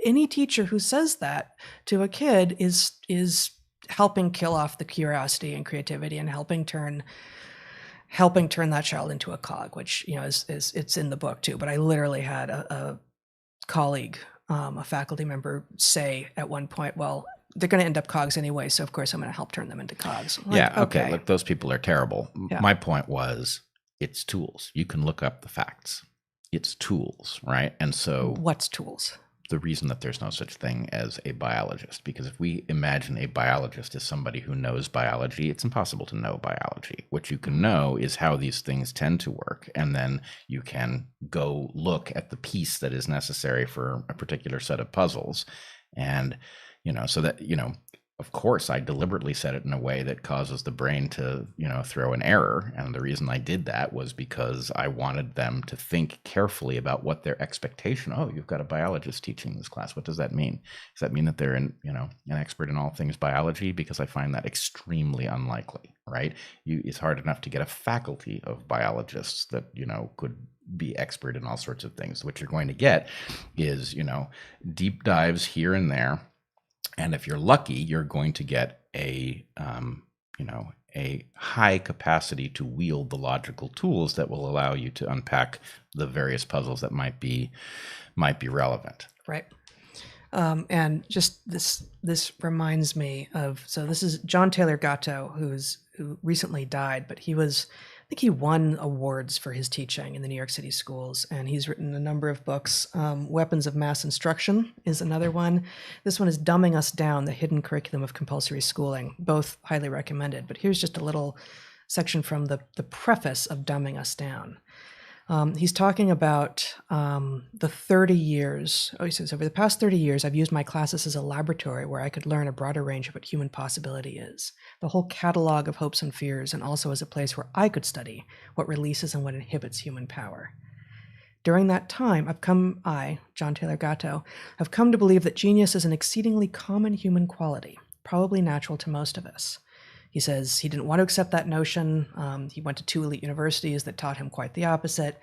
any teacher who says that to a kid is helping kill off the curiosity and creativity and helping turn that child into a cog, which, is it's in the book too. But I literally had a colleague, a faculty member say at one point, well, they're going to end up cogs anyway, so of course I'm going to help turn them into cogs. Like, okay. Look, those people are terrible. Yeah. My point was, it's tools. You can look up the facts. It's tools, right? And so what's tools? The reason that there's no such thing as a biologist, because if we imagine a biologist as somebody who knows biology, it's impossible to know biology. What you can know is how these things tend to work, and then you can go look at the piece that is necessary for a particular set of puzzles. And, so that, of course, I deliberately said it in a way that causes the brain to, throw an error. And the reason I did that was because I wanted them to think carefully about what their expectation. Oh, you've got a biologist teaching this class. What does that mean? Does that mean that they're an expert in all things biology? Because I find that extremely unlikely, right? It's hard enough to get a faculty of biologists that, could be expert in all sorts of things. What you're going to get is, deep dives here and there. And if you're lucky, you're going to get a high capacity to wield the logical tools that will allow you to unpack the various puzzles that might be relevant. Right. And just this reminds me of, so this is John Taylor Gatto, who recently died, but I think he won awards for his teaching in the New York City schools, and he's written a number of books. Weapons of Mass Instruction is another one. This one is Dumbing Us Down, the Hidden Curriculum of Compulsory Schooling, both highly recommended. But here's just a little section from the preface of Dumbing Us Down. He's talking about the 30 years. He says, over the past 30 years, I've used my classes as a laboratory where I could learn a broader range of what human possibility is, the whole catalog of hopes and fears, and also as a place where I could study what releases and what inhibits human power. During that time, John Taylor Gatto, have come to believe that genius is an exceedingly common human quality, probably natural to most of us. He says he didn't want to accept that notion. He went to 2 elite universities that taught him quite the opposite.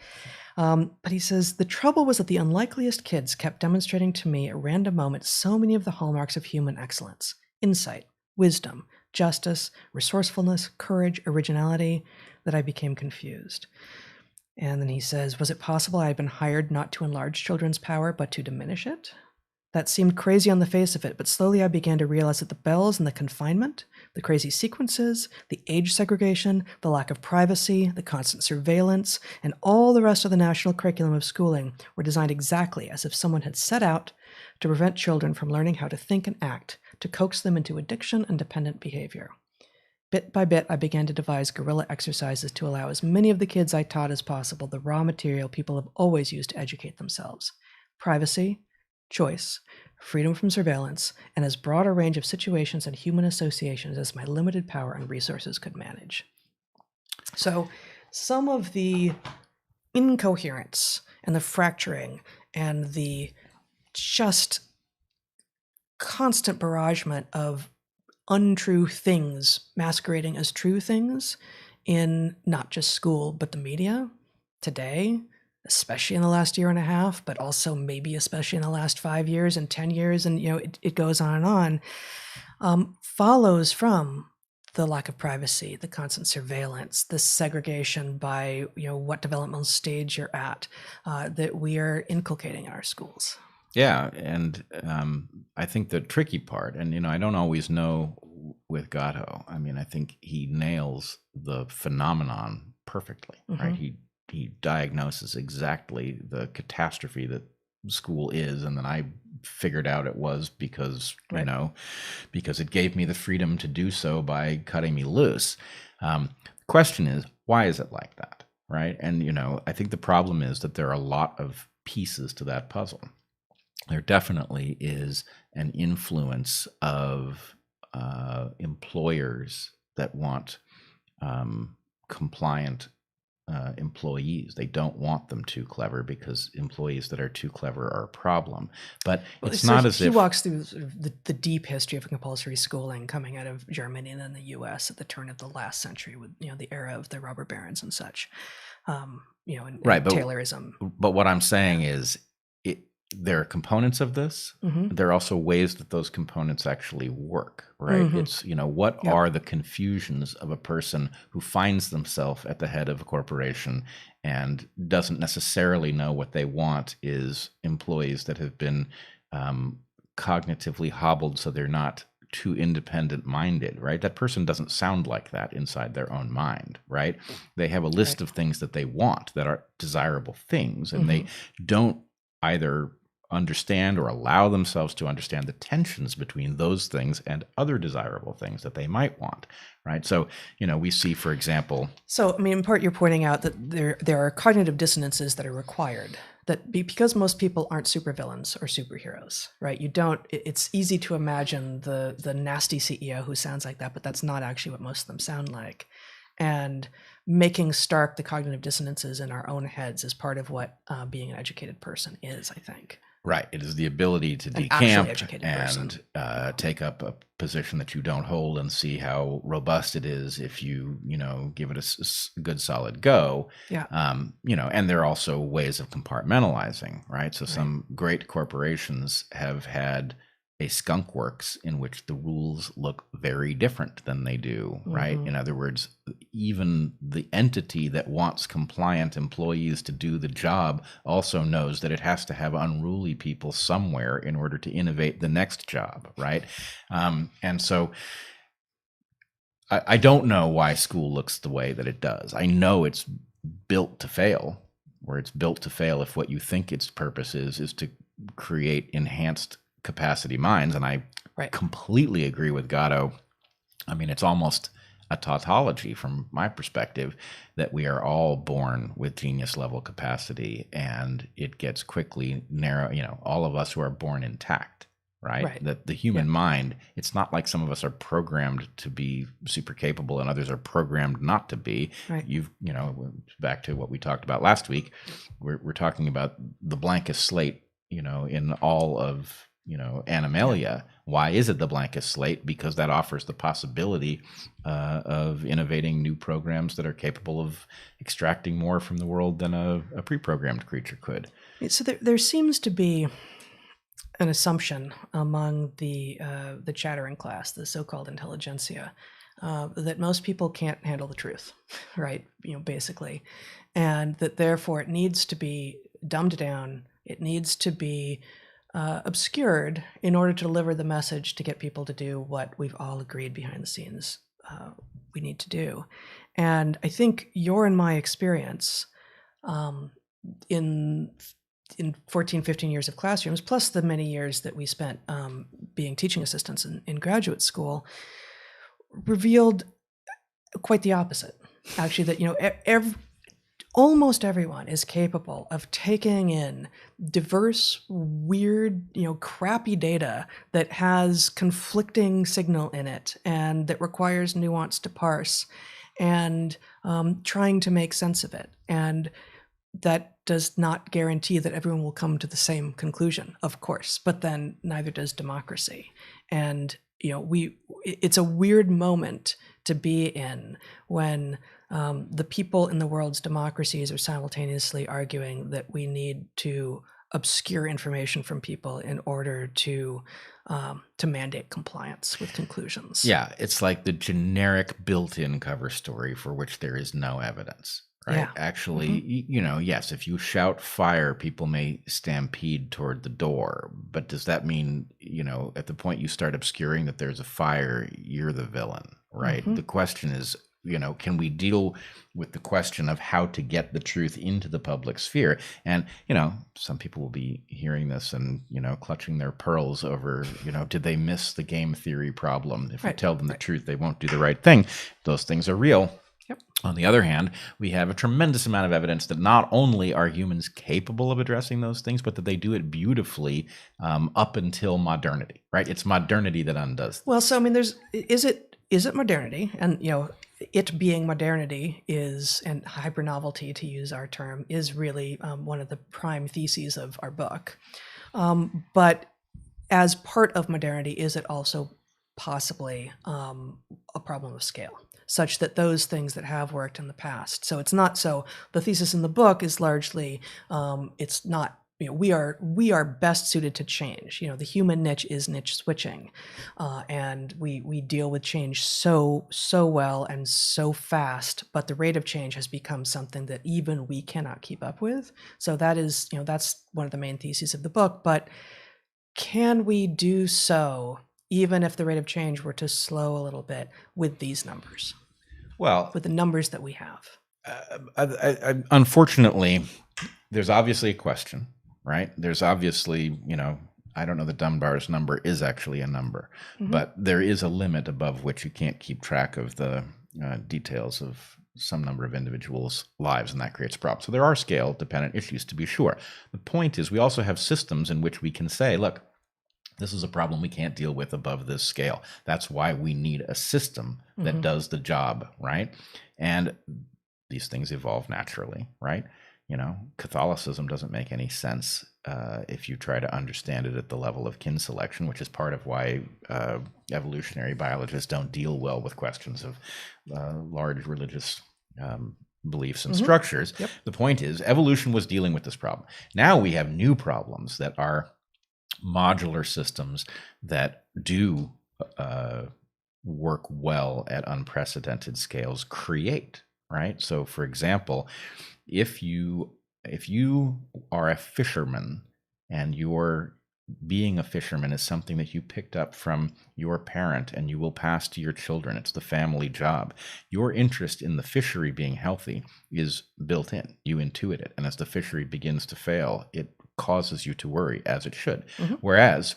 But he says, the trouble was that the unlikeliest kids kept demonstrating to me at random moments so many of the hallmarks of human excellence: insight, wisdom, justice, resourcefulness, courage, originality, that I became confused. And then he says, was it possible I had been hired not to enlarge children's power, but to diminish it? That seemed crazy on the face of it, but slowly I began to realize that the bells and the confinement, the crazy sequences, the age segregation, the lack of privacy, the constant surveillance, and all the rest of the national curriculum of schooling were designed exactly as if someone had set out to prevent children from learning how to think and act, to coax them into addiction and dependent behavior. Bit by bit, I began to devise guerrilla exercises to allow as many of the kids I taught as possible the raw material people have always used to educate themselves: privacy, choice, freedom from surveillance, and as broad a range of situations and human associations as my limited power and resources could manage. So some of the incoherence and the fracturing and the just constant barragement of untrue things masquerading as true things in not just school, but the media today, especially in the last year and a half, but also maybe especially in the last 5 years and 10 years, and it goes on and on, follows from the lack of privacy, the constant surveillance, the segregation by what developmental stage you're at, that we are inculcating in our schools. Yeah, and I think the tricky part, and I don't always know with Gatto. I mean, I think he nails the phenomenon perfectly, right? He diagnoses exactly the catastrophe that school is, and then I figured out it was because because it gave me the freedom to do so by cutting me loose. The question is, why is it like that, right? And I think the problem is that there are a lot of pieces to that puzzle. There definitely is an influence of employers that want compliant employees. They don't want them too clever because employees that are too clever are a problem. But it's not as if... He walks through sort of the deep history of compulsory schooling coming out of Germany and then the U.S. at the turn of the last century with, the era of the robber barons and such, and Taylorism. But what I'm saying is there are components of this. Mm-hmm. There are also ways that those components actually work, right? Mm-hmm. It's, what are the confusions of a person who finds themselves at the head of a corporation and doesn't necessarily know what they want is employees that have been cognitively hobbled so they're not too independent minded, right? That person doesn't sound like that inside their own mind, right? They have a list of things that they want that are desirable things, and they don't either understand or allow themselves to understand the tensions between those things and other desirable things that they might want, right? So, we see, for example... So, in part, you're pointing out that there are cognitive dissonances that are required, that because most people aren't supervillains or superheroes, right? It's easy to imagine the nasty CEO who sounds like that, but that's not actually what most of them sound like. And making stark the cognitive dissonances in our own heads is part of what being an educated person is, I think. Right. It is the ability to decamp and take up a position that you don't hold and see how robust it is if you, give it a good solid go. Yeah. And there are also ways of compartmentalizing, right? So some great corporations have had a skunk works in which the rules look very different than they do, right? In other words, even the entity that wants compliant employees to do the job also knows that it has to have unruly people somewhere in order to innovate the next job, right? And so I don't know why school looks the way that it does. I know it's built to fail, or it's built to fail if what you think its purpose is to create enhanced capacity minds. And I completely agree with Gatto. It's almost a tautology from my perspective that we are all born with genius level capacity, and it gets quickly narrow. All of us who are born intact, right? That the human mind, it's not like some of us are programmed to be super capable and others are programmed not to be. You've, back to what we talked about last week, we're talking about the blankest slate, in all of Animalia. Why is it the blankest slate? Because that offers the possibility of innovating new programs that are capable of extracting more from the world than a pre-programmed creature could. So there seems to be an assumption among the chattering class, the so-called intelligentsia, that most people can't handle the truth, right? Basically, and that therefore it needs to be dumbed down. It needs to be obscured in order to deliver the message to get people to do what we've all agreed behind the scenes we need to do. And I think your and my experience in 14, 15 years of classrooms, plus the many years that we spent being teaching assistants in graduate school, revealed quite the opposite. Actually, that, almost everyone is capable of taking in diverse, weird, crappy data that has conflicting signal in it and that requires nuance to parse and trying to make sense of it. And that does not guarantee that everyone will come to the same conclusion, of course, but then neither does democracy. And, it's a weird moment to be in when the people in the world's democracies are simultaneously arguing that we need to obscure information from people in order to mandate compliance with conclusions. Yeah, it's like the generic built-in cover story for which there is no evidence. Right. Yeah. Actually, yes, if you shout fire, people may stampede toward the door. But does that mean, at the point you start obscuring that there's a fire, you're the villain, right? The question is, can we deal with the question of how to get the truth into the public sphere? And, some people will be hearing this and, clutching their pearls over, did they miss the game theory problem? If we tell them the truth, they won't do the right thing. Those things are real. Yep. On the other hand, we have a tremendous amount of evidence that not only are humans capable of addressing those things, but that they do it beautifully up until modernity, right? It's modernity that undoes. Well, so I mean, is it modernity? And it being modernity is, and hypernovelty, to use our term, is really one of the prime theses of our book. But as part of modernity, is it also possibly a problem of scale, such that those things that have worked in the past? So it's not so. The thesis in the book is largely it's not. We are best suited to change. The human niche is niche switching, and we deal with change so well and so fast. But the rate of change has become something that even we cannot keep up with. So that is that's one of the main theses of the book. But can we do so even if the rate of change were to slow a little bit with these numbers? Well, with the numbers that we have. Unfortunately, there's obviously a question, right? There's obviously, I don't know that Dunbar's number is actually a number, but there is a limit above which you can't keep track of the details of some number of individuals' lives, and that creates problems. So there are scale-dependent issues, to be sure. The point is we also have systems in which we can say, look, this is a problem we can't deal with above this scale. That's why we need a system that does the job, right? And these things evolve naturally, right? Catholicism doesn't make any sense if you try to understand it at the level of kin selection, which is part of why evolutionary biologists don't deal well with questions of large religious beliefs and structures. Yep. The point is, evolution was dealing with this problem. Now we have new problems that are modular systems that do work well at unprecedented scales create, right? So, for example, if you are a fisherman and your being a fisherman is something that you picked up from your parent and you will pass to your children, it's the family job. Your interest in the fishery being healthy is built in. You intuit it. And as the fishery begins to fail, it causes you to worry, as it should. Whereas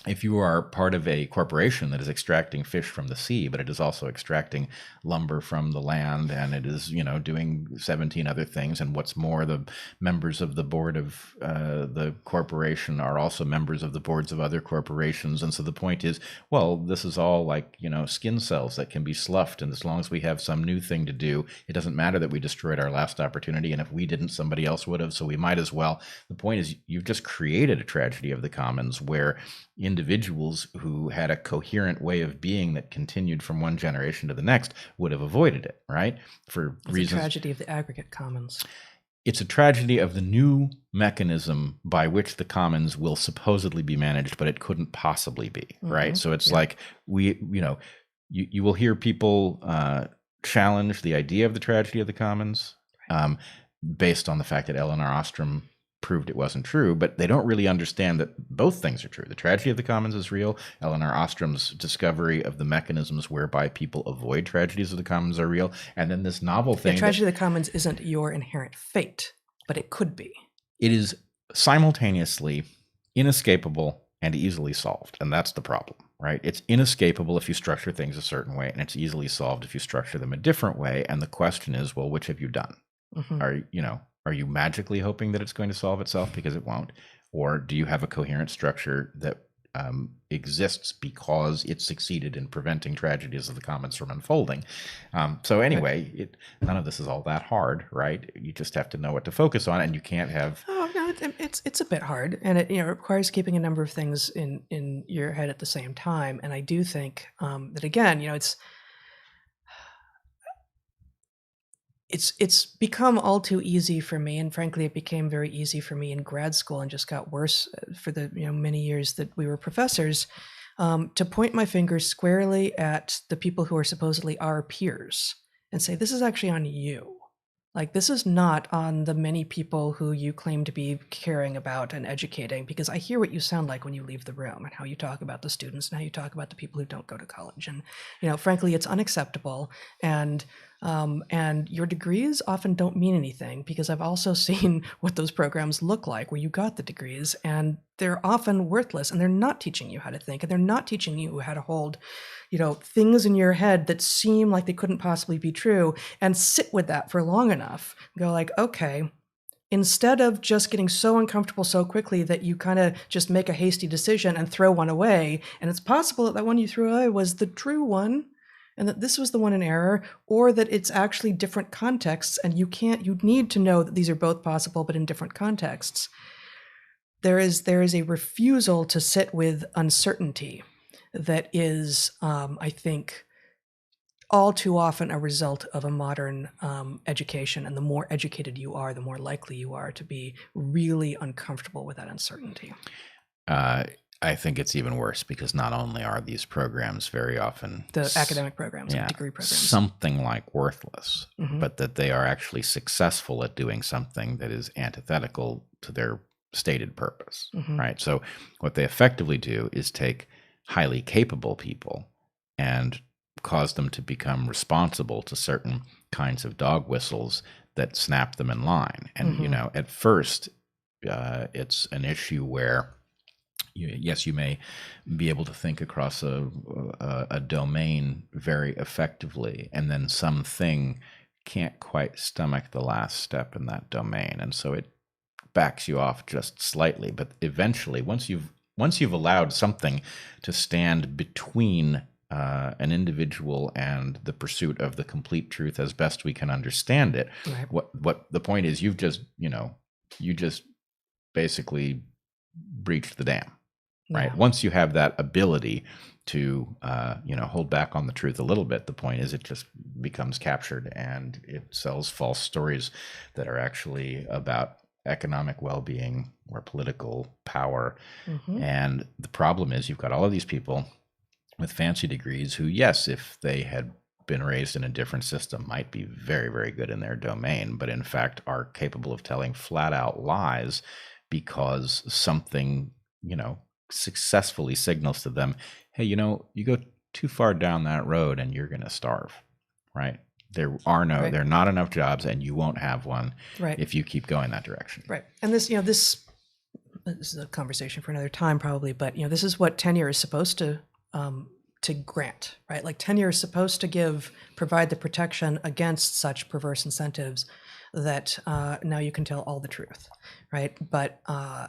if you are part of a corporation that is extracting fish from the sea, but it is also extracting lumber from the land, and it is, doing 17 other things, and what's more, the members of the board of the corporation are also members of the boards of other corporations. And so the point is, well, this is all like, skin cells that can be sloughed. And as long as we have some new thing to do, it doesn't matter that we destroyed our last opportunity. And if we didn't, somebody else would have. So we might as well. The point is, you've just created a tragedy of the commons where individuals who had a coherent way of being that continued from one generation to the next would have avoided it, right? For It's reasons. a tragedy of the aggregate commons. It's a tragedy of the new mechanism by which the commons will supposedly be managed, but it couldn't possibly be, right? So it's like you will hear people challenge the idea of the tragedy of the commons based on the fact that Eleanor Ostrom proved it wasn't true, but they don't really understand that both things are true. The tragedy of the commons is real. Eleanor Ostrom's discovery of the mechanisms whereby people avoid tragedies of the commons are real. And then this novel thing. The tragedy of the commons isn't your inherent fate, but it could be. It is simultaneously inescapable and easily solved. And that's the problem, right? It's inescapable if you structure things a certain way, and it's easily solved if you structure them a different way. And the question is, well, which have you done? Are you magically hoping that it's going to solve itself, because it won't? Or do you have a coherent structure that exists because it succeeded in preventing tragedies of the commons from unfolding? So anyway, none of this is all that hard, right? You just have to know what to focus on, and you can't have... Oh, no, it's a bit hard, and it requires keeping a number of things in your head at the same time. And I do think that, again, it's become all too easy for me, and frankly, it became very easy for me in grad school, and just got worse for the many years that we were professors, to point my finger squarely at the people who are supposedly our peers and say, "This is actually on you. Like, this is not on the many people who you claim to be caring about and educating, because I hear what you sound like when you leave the room and how you talk about the students and how you talk about the people who don't go to college. And, frankly, it's unacceptable. And your degrees often don't mean anything, because I've also seen what those programs look like where you got the degrees, and they're often worthless, and they're not teaching you how to think, and they're not teaching you how to hold things in your head that seem like they couldn't possibly be true, and sit with that for long enough. Go like, okay, instead of just getting so uncomfortable so quickly that you kind of just make a hasty decision and throw one away, and it's possible that that one you threw away was the true one, and that this was the one in error, or that it's actually different contexts, and you need to know that these are both possible, but in different contexts. There is a refusal to sit with uncertainty that is, I think, all too often a result of a modern education. And the more educated you are, the more likely you are to be really uncomfortable with that uncertainty. I think it's even worse, because not only are these programs very often the academic programs, degree programs, something like worthless, but that they are actually successful at doing something that is antithetical to their stated purpose, right? So what they effectively do is take highly capable people and cause them to become responsible to certain kinds of dog whistles that snap them in line. And, at first, it's an issue where, yes, you may be able to think across a domain very effectively, and then something can't quite stomach the last step in that domain. And so it backs you off just slightly. But eventually, once you've allowed something to stand between an individual and the pursuit of the complete truth as best we can understand it, right. What the point is, you just basically breached the dam, right? Yeah. Once you have that ability to hold back on the truth a little bit, the point is it just becomes captured, and it sells false stories that are actually about economic well-being or political power. And the problem is, you've got all of these people with fancy degrees who, yes, if they had been raised in a different system, might be very, very good in their domain, but in fact are capable of telling flat out lies, because something, successfully signals to them, hey, you go too far down that road and you're going to starve, right? There are there are not enough jobs, and you won't have one if you keep going that direction. Right. And this is a conversation for another time probably, but this is what tenure is supposed to grant, right? Like, tenure is supposed to provide the protection against such perverse incentives that now you can tell all the truth, right? But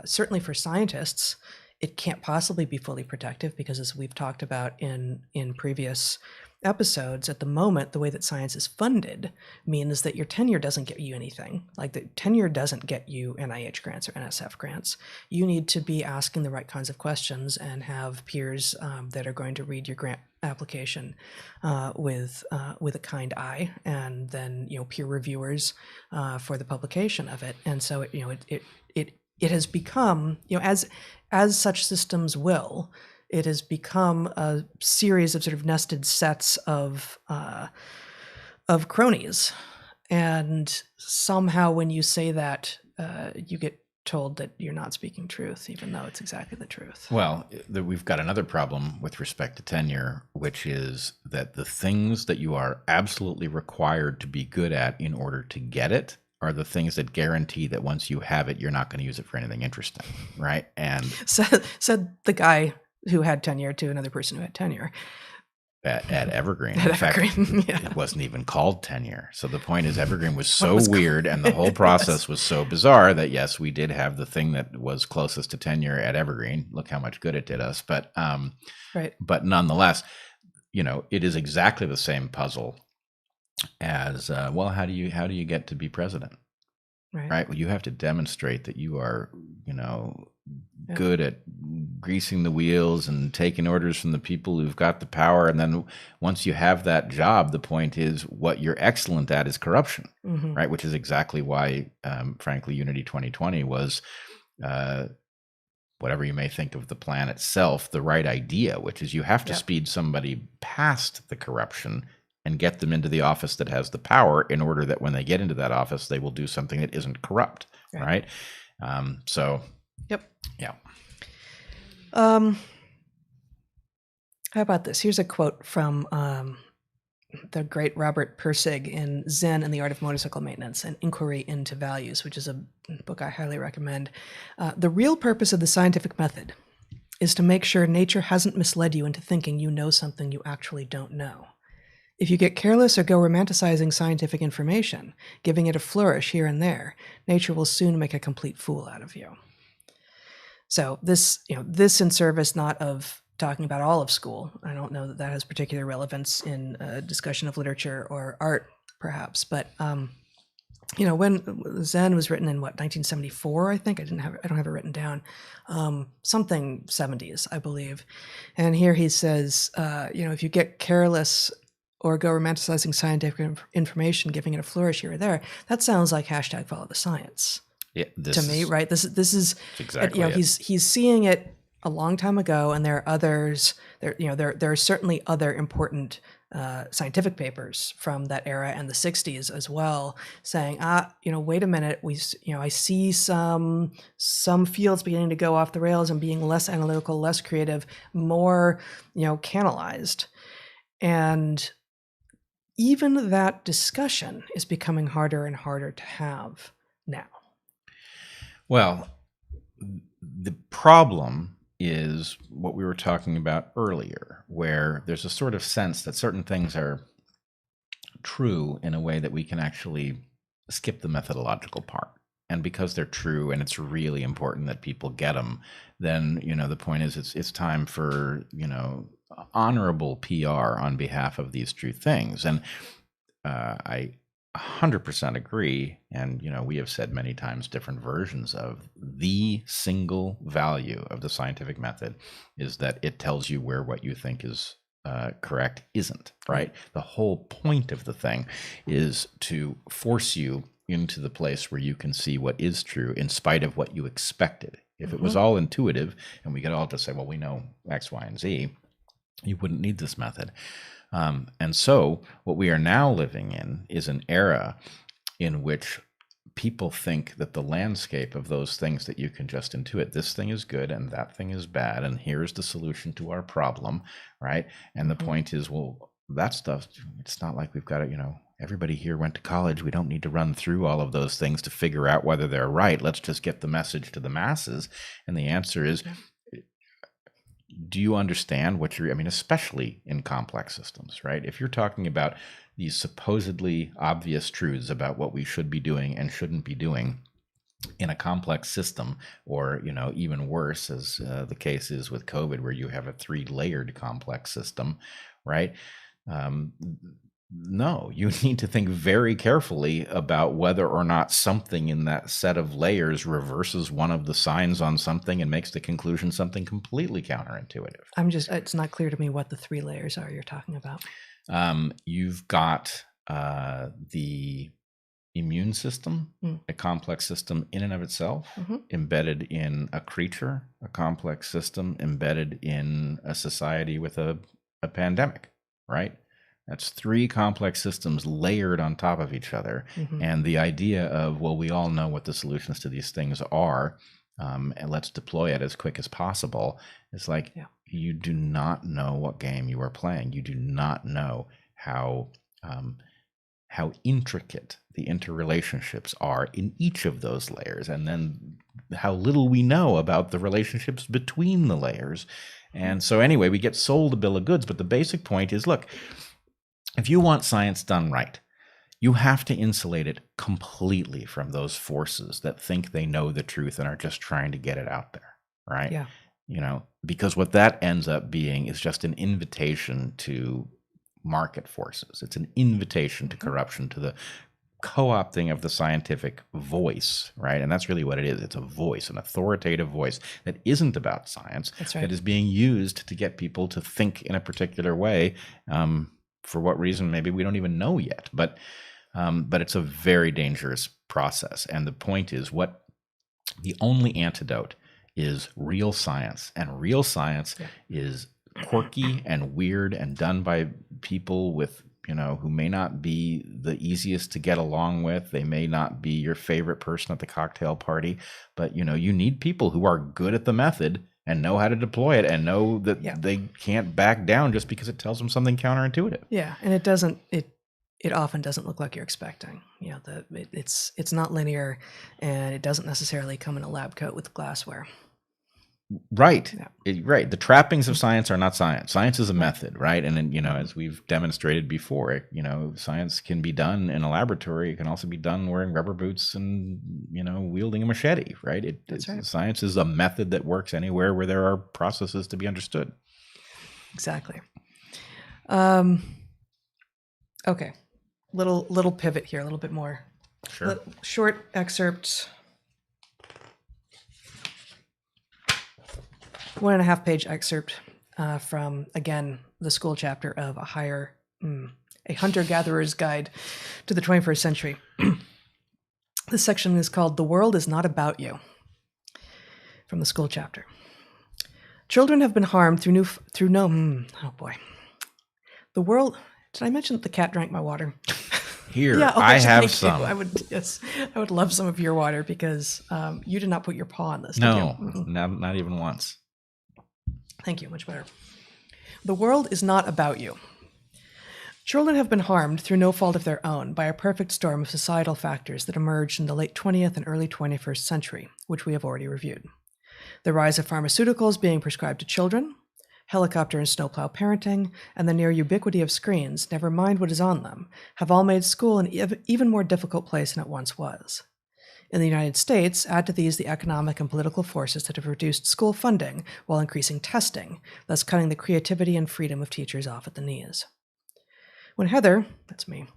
certainly for scientists, it can't possibly be fully protective, because, as we've talked about in previous episodes, at the moment, the way that science is funded means that your tenure doesn't get you anything. Like, the tenure doesn't get you NIH grants or NSF grants. You need to be asking the right kinds of questions and have peers that are going to read your grant application with a kind eye, and then peer reviewers for the publication of it. And so it has become, as such systems will, it has become a series of sort of nested sets of cronies. And somehow when you say that, you get told that you're not speaking truth, even though it's exactly the truth. Well, we've got another problem with respect to tenure, which is that the things that you are absolutely required to be good at in order to get it are the things that guarantee that once you have it, you're not going to use it for anything interesting, right? And said the guy who had tenure to another person who had tenure at Evergreen. In fact, it wasn't even called tenure. So the point is, Evergreen was so weird, and the whole process was so bizarre that, yes, we did have the thing that was closest to tenure at Evergreen. Look how much good it did us. But but nonetheless, it is exactly the same puzzle as well. How do you get to be president? Right. Well, you have to demonstrate that you are, good at greasing the wheels and taking orders from the people who've got the power. And then once you have that job, the point is, what you're excellent at is corruption, right? Which is exactly why, frankly, Unity 2020 was, whatever you may think of the plan itself, the right idea, which is you have to speed somebody past the corruption and get them into the office that has the power in order that when they get into that office, they will do something that isn't corrupt, right? So, yep. Yeah. How about this? Here's a quote from the great Robert Pirsig in Zen and the Art of Motorcycle Maintenance, An Inquiry into Values, which is a book I highly recommend. The real purpose of the scientific method is to make sure nature hasn't misled you into thinking you know something you actually don't know. If you get careless or go romanticizing scientific information, giving it a flourish here and there, nature will soon make a complete fool out of you. So this in service not of talking about all of school. I don't know that has particular relevance in a discussion of literature or art, perhaps. But when Zen was written in 1974, I think I don't have it written down, something 70s, I believe. And here he says, if you get careless or go romanticizing scientific information, giving it a flourish here or there, that sounds like #FollowtheScience. Yeah, to me, right? This is exactly he's seeing it a long time ago, and there are others. There are certainly other important scientific papers from that era and the 60s as well, saying, wait a minute, I see some fields beginning to go off the rails and being less analytical, less creative, more canalized, and even that discussion is becoming harder and harder to have now. Well, the problem is what we were talking about earlier, where there's a sort of sense that certain things are true in a way that we can actually skip the methodological part. And because they're true and it's really important that people get them, then, the point is it's time for, honorable PR on behalf of these true things. And I 100% agree. And, we have said many times different versions of the single value of the scientific method is that it tells you where what you think is correct isn't, right? The whole point of the thing is to force you into the place where you can see what is true in spite of what you expected. If it was all intuitive and we could all just say, well, we know X, Y, and Z, you wouldn't need this method. And so what we are now living in is an era in which people think that the landscape of those things that you can just intuit, this thing is good and that thing is bad, and here's the solution to our problem, right? And the point is, well, that stuff, it's not like we've got to, everybody here went to college. We don't need to run through all of those things to figure out whether they're right. Let's just get the message to the masses. And the answer is, do you understand what especially in complex systems, right? If you're talking about these supposedly obvious truths about what we should be doing and shouldn't be doing in a complex system, or, even worse, as the case is with COVID, where you have a 3-layered complex system, right? No, you need to think very carefully about whether or not something in that set of layers reverses one of the signs on something and makes the conclusion something completely counterintuitive. It's not clear to me what the 3 layers are you're talking about. You've got the immune system, a complex system in and of itself, embedded in a creature, a complex system embedded in a society with a pandemic, right? That's 3 complex systems layered on top of each other. And the idea of, well, we all know what the solutions to these things are, and let's deploy it as quick as possible. It's like, you do not know what game you are playing. You do not know how intricate the interrelationships are in each of those layers, and then how little we know about the relationships between the layers. And so anyway, we get sold a bill of goods, but the basic point is, look, if you want science done right, you have to insulate it completely from those forces that think they know the truth and are just trying to get it out there, right? Yeah. Because what that ends up being is just an invitation to market forces. It's an invitation to corruption, to the co-opting of the scientific voice, right? And that's really what it is. It's a voice, an authoritative voice that isn't about science, that is being used to get people to think in a particular way. For what reason, maybe we don't even know yet, but it's a very dangerous process. And the point is, the only antidote is real science, and real science is quirky and weird and done by people with who may not be the easiest to get along with. They may not be your favorite person at the cocktail party, but you need people who are good at the method and know how to deploy it and know that they can't back down just because it tells them something counterintuitive. Yeah, and it often doesn't look like you're expecting. It's not linear, and it doesn't necessarily come in a lab coat with glassware. Right. Yeah. Right. The trappings of science are not science. Science is a method, right? And then, as we've demonstrated before, science can be done in a laboratory. It can also be done wearing rubber boots and, wielding a machete, right? That's right. Science is a method that works anywhere where there are processes to be understood. Exactly. Okay. Little pivot here, a little bit more. Sure. Short excerpt. 1.5 page excerpt from, again, the school chapter of a hunter-gatherer's guide to the 21st century. This section is called "The World is Not About You," from the school chapter. Children have been harmed through oh boy. The world, did I mention that the cat drank my water? Here, yeah, okay, I have some. I would love some of your water because you did not put your paw on this. No, not even once. Thank you, much better. The world is not about you. Children have been harmed through no fault of their own by a perfect storm of societal factors that emerged in the late 20th and early 21st century, which we have already reviewed. The rise of pharmaceuticals being prescribed to children, helicopter and snowplow parenting, and the near ubiquity of screens, never mind what is on them, have all made school an even more difficult place than it once was. In the United States, add to these the economic and political forces that have reduced school funding while increasing testing, thus cutting the creativity and freedom of teachers off at the knees. When Heather, that's me,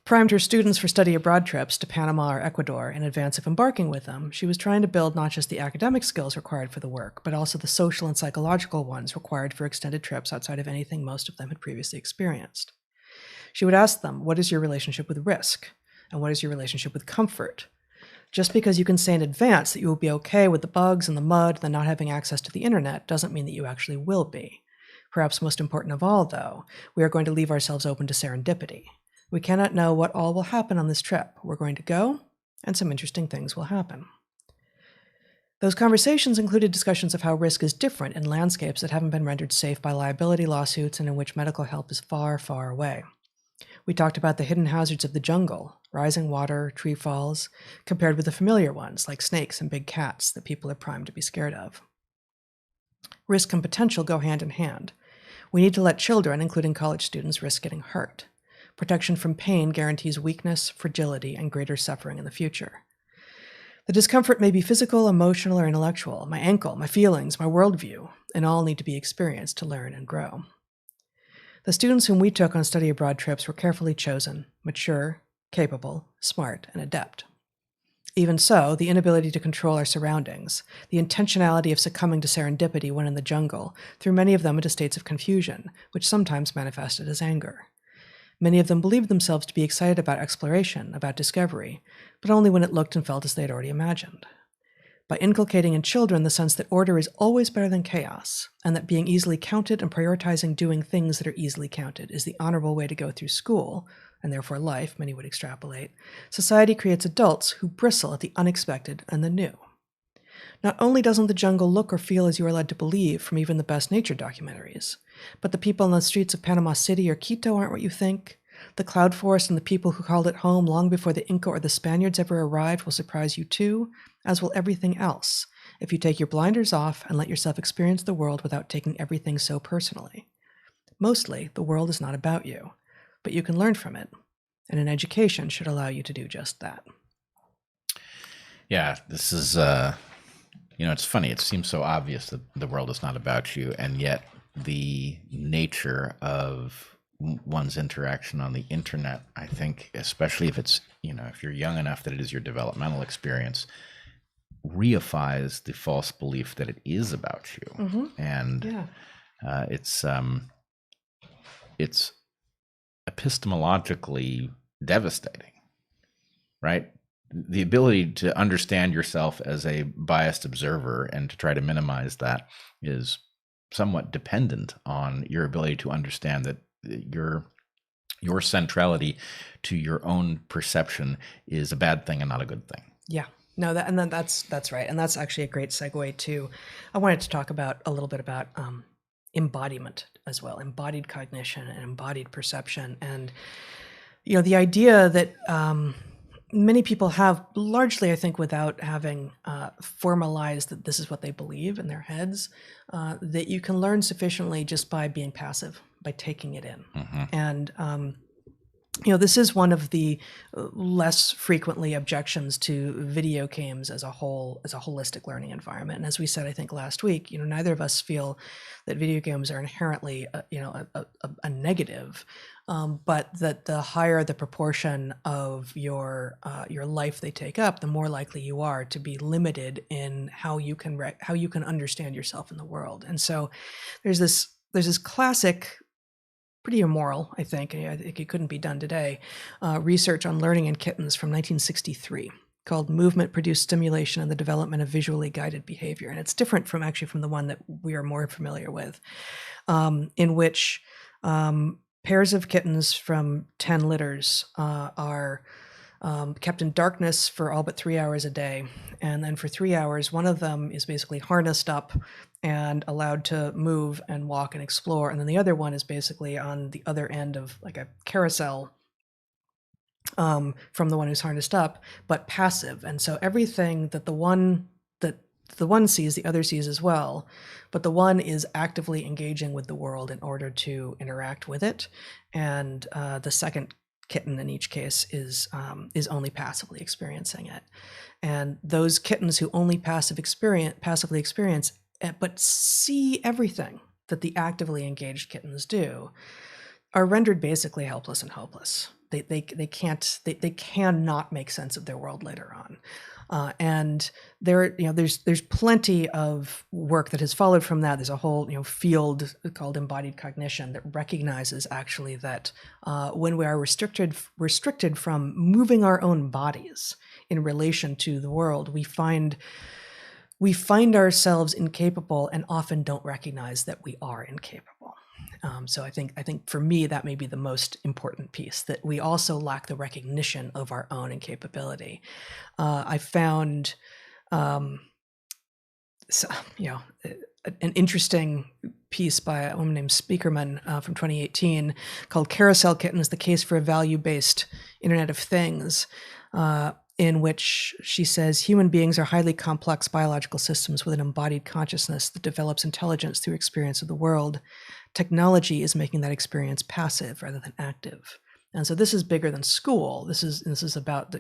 primed her students for study abroad trips to Panama or Ecuador in advance of embarking with them, she was trying to build not just the academic skills required for the work, but also the social and psychological ones required for extended trips outside of anything most of them had previously experienced. She would ask them, what is your relationship with risk? And what is your relationship with comfort? Just because you can say in advance that you will be okay with the bugs and the mud and the not having access to the internet doesn't mean that you actually will be. Perhaps most important of all, though, we are going to leave ourselves open to serendipity. We cannot know what all will happen on this trip. We're going to go, and some interesting things will happen. Those conversations included discussions of how risk is different in landscapes that haven't been rendered safe by liability lawsuits and in which medical help is far, far away. We talked about the hidden hazards of the jungle, rising water, tree falls, compared with the familiar ones like snakes and big cats that people are primed to be scared of. Risk and potential go hand in hand. We need to let children, including college students, risk getting hurt. Protection from pain guarantees weakness, fragility, and greater suffering in the future. The discomfort may be physical, emotional, or intellectual. My ankle, my feelings, my worldview, and all need to be experienced to learn and grow. The students whom we took on study abroad trips were carefully chosen, mature, capable, smart, and adept. Even so, the inability to control our surroundings, the intentionality of succumbing to serendipity when in the jungle, threw many of them into states of confusion, which sometimes manifested as anger. Many of them believed themselves to be excited about exploration, about discovery, but only when it looked and felt as they had already imagined. By inculcating in children the sense that order is always better than chaos, and that being easily counted and prioritizing doing things that are easily counted is the honorable way to go through school, and therefore life, many would extrapolate, society creates adults who bristle at the unexpected and the new. Not only doesn't the jungle look or feel as you are led to believe from even the best nature documentaries, but the people on the streets of Panama City or Quito aren't what you think. The cloud forest and the people who called it home long before the Inca or the Spaniards ever arrived will surprise you too, as will everything else, if you take your blinders off and let yourself experience the world without taking everything so personally. Mostly, the world is not about you, but you can learn from it, and an education should allow you to do just that. Yeah, this is, it's funny. It seems so obvious that the world is not about you, and yet the nature of one's interaction on the internet, I think, especially if it's, if you're young enough that it is your developmental experience, reifies the false belief that it is about you. Mm-hmm. And it's epistemologically devastating, right? The ability to understand yourself as a biased observer and to try to minimize that is somewhat dependent on your ability to understand that your your centrality to your own perception is a bad thing and not a good thing. Yeah. No, that's right. And that's actually a great segue to, I wanted to talk about a little bit about embodiment as well, embodied cognition and embodied perception. And, the idea that many people have, largely, I think, without having formalized that this is what they believe in their heads, that you can learn sufficiently just by being passive, by taking it in. And, this is one of the less frequently objections to video games as a whole, as a holistic learning environment. And as we said, I think last week, neither of us feel that video games are inherently, a negative, but that the higher the proportion of your life they take up, the more likely you are to be limited in how you can understand yourself in the world. And so there's this classic, pretty immoral, I think it couldn't be done today, research on learning in kittens from 1963 called Movement-Produced Stimulation and the Development of Visually Guided Behavior. And it's different from the one that we are more familiar with, in which pairs of kittens from 10 litters are kept in darkness for all but 3 hours a day. And then for 3 hours, one of them is basically harnessed up and allowed to move and walk and explore. And then the other one is basically on the other end of like a carousel from the one who's harnessed up, but passive. And so everything that the one sees, the other sees as well, but the one is actively engaging with the world in order to interact with it. And the second kitten in each case is only passively experiencing it. And those kittens who only passively experience but see everything that the actively engaged kittens do are rendered basically helpless and hopeless. They cannot make sense of their world later on. And there's plenty of work that has followed from that. There's a whole field called embodied cognition that recognizes actually that when we are restricted from moving our own bodies in relation to the world, we find ourselves incapable and often don't recognize that we are incapable. So I think for me, that may be the most important piece, that we also lack the recognition of our own incapability. I found, an interesting piece by a woman named Speakerman from 2018 called Carousel Kittens, the Case for a Value-Based Internet of Things, in which she says human beings are highly complex biological systems with an embodied consciousness that develops intelligence through experience of the world. Technology is making that experience passive rather than active. And so this is bigger than school. This is about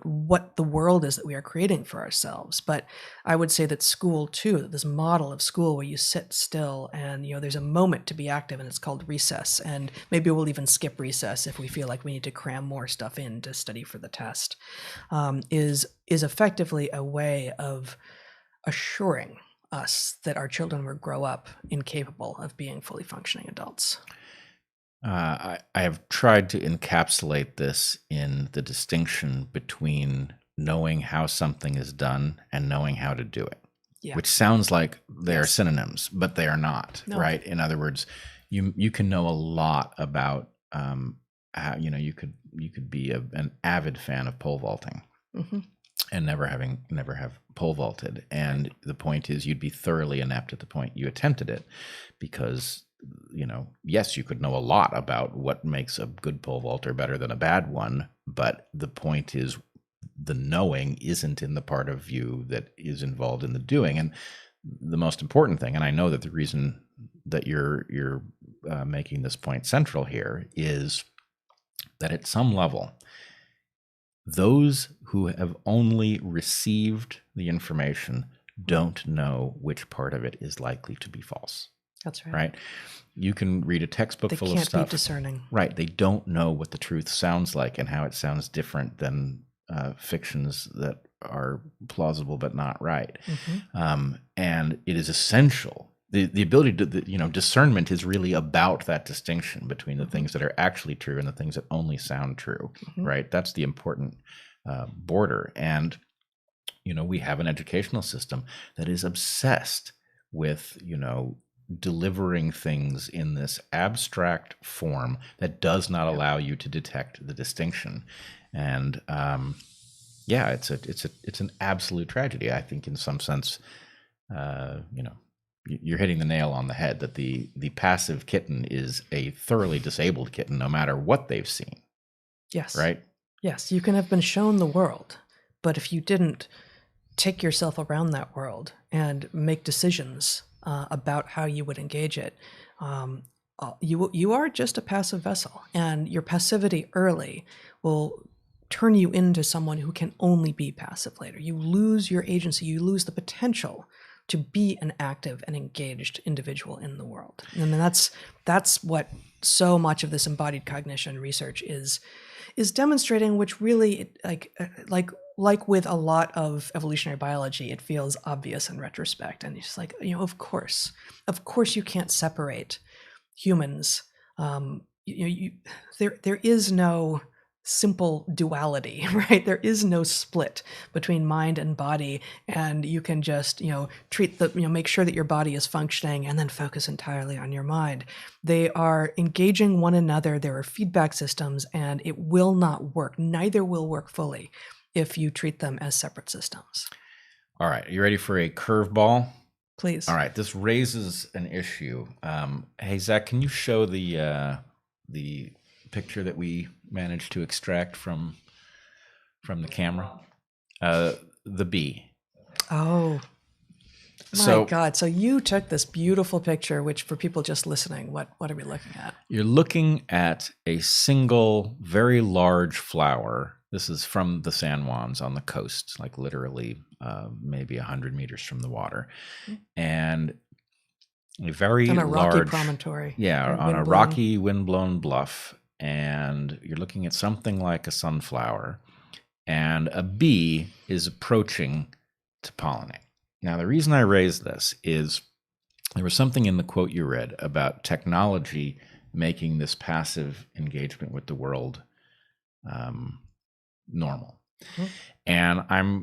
what the world is that we are creating for ourselves. But I would say that school too, this model of school where you sit still and there's a moment to be active, and it's called recess. And maybe we'll even skip recess if we feel like we need to cram more stuff in to study for the test. Is effectively a way of assuring us that our children will grow up incapable of being fully functioning adults. I have tried to encapsulate this in the distinction between knowing how something is done and knowing how to do it, which sounds like they're synonyms, but they are not, right? In other words, you can know a lot about how you could be an avid fan of pole vaulting. Mm-hmm. And never have pole vaulted. And the point is, you'd be thoroughly inept at the point you attempted it, because yes, you could know a lot about what makes a good pole vaulter better than a bad one, but the point is, the knowing isn't in the part of you that is involved in the doing. And the most important thing, and I know that the reason that you're making this point central here, is that at some level, those who have only received the information don't know which part of it is likely to be false. That's right. Right? You can read a textbook full of stuff. They can't be discerning. Right. They don't know what the truth sounds like and how it sounds different than fictions that are plausible but not right. Mm-hmm. And it is essential. The ability to, discernment is really about that distinction between the things that are actually true and the things that only sound true, right? That's the important border. And, we have an educational system that is obsessed with, delivering things in this abstract form that does not allow you to detect the distinction. And yeah, it's an absolute tragedy. I think in some sense, you're hitting the nail on the head that the passive kitten is a thoroughly disabled kitten, no matter what they've seen. Yes. Right? Yes. You can have been shown the world, but if you didn't take yourself around that world and make decisions about how you would engage it, you are just a passive vessel, and your passivity early will turn you into someone who can only be passive later. You lose your agency. You lose the potential to be an active and engaged individual in the world. And that's what so much of this embodied cognition research is demonstrating, which really, like with a lot of evolutionary biology, it feels obvious in retrospect. And it's just like, of course you can't separate humans. There is no simple duality, right? There is no split between mind and body, and you can just, treat make sure that your body is functioning and then focus entirely on your mind. They are engaging one another. There are feedback systems, and it will not work. Neither will work fully if you treat them as separate systems. All right. You ready for a curveball? Please. All right. This raises an issue. Hey, Zach, can you show the picture that we managed to extract from the camera? The bee. Oh, my God. So you took this beautiful picture, which for people just listening, what are we looking at? You're looking at a single, very large flower. This is from the San Juans on the coast, like literally maybe 100 meters from the water. And a very on a large rocky promontory. Yeah, on a rocky, windblown bluff. And you're looking at something like a sunflower, and a bee is approaching to pollinate. Now, the reason I raised this is there was something in the quote you read about technology making this passive engagement with the world normal. Mm-hmm.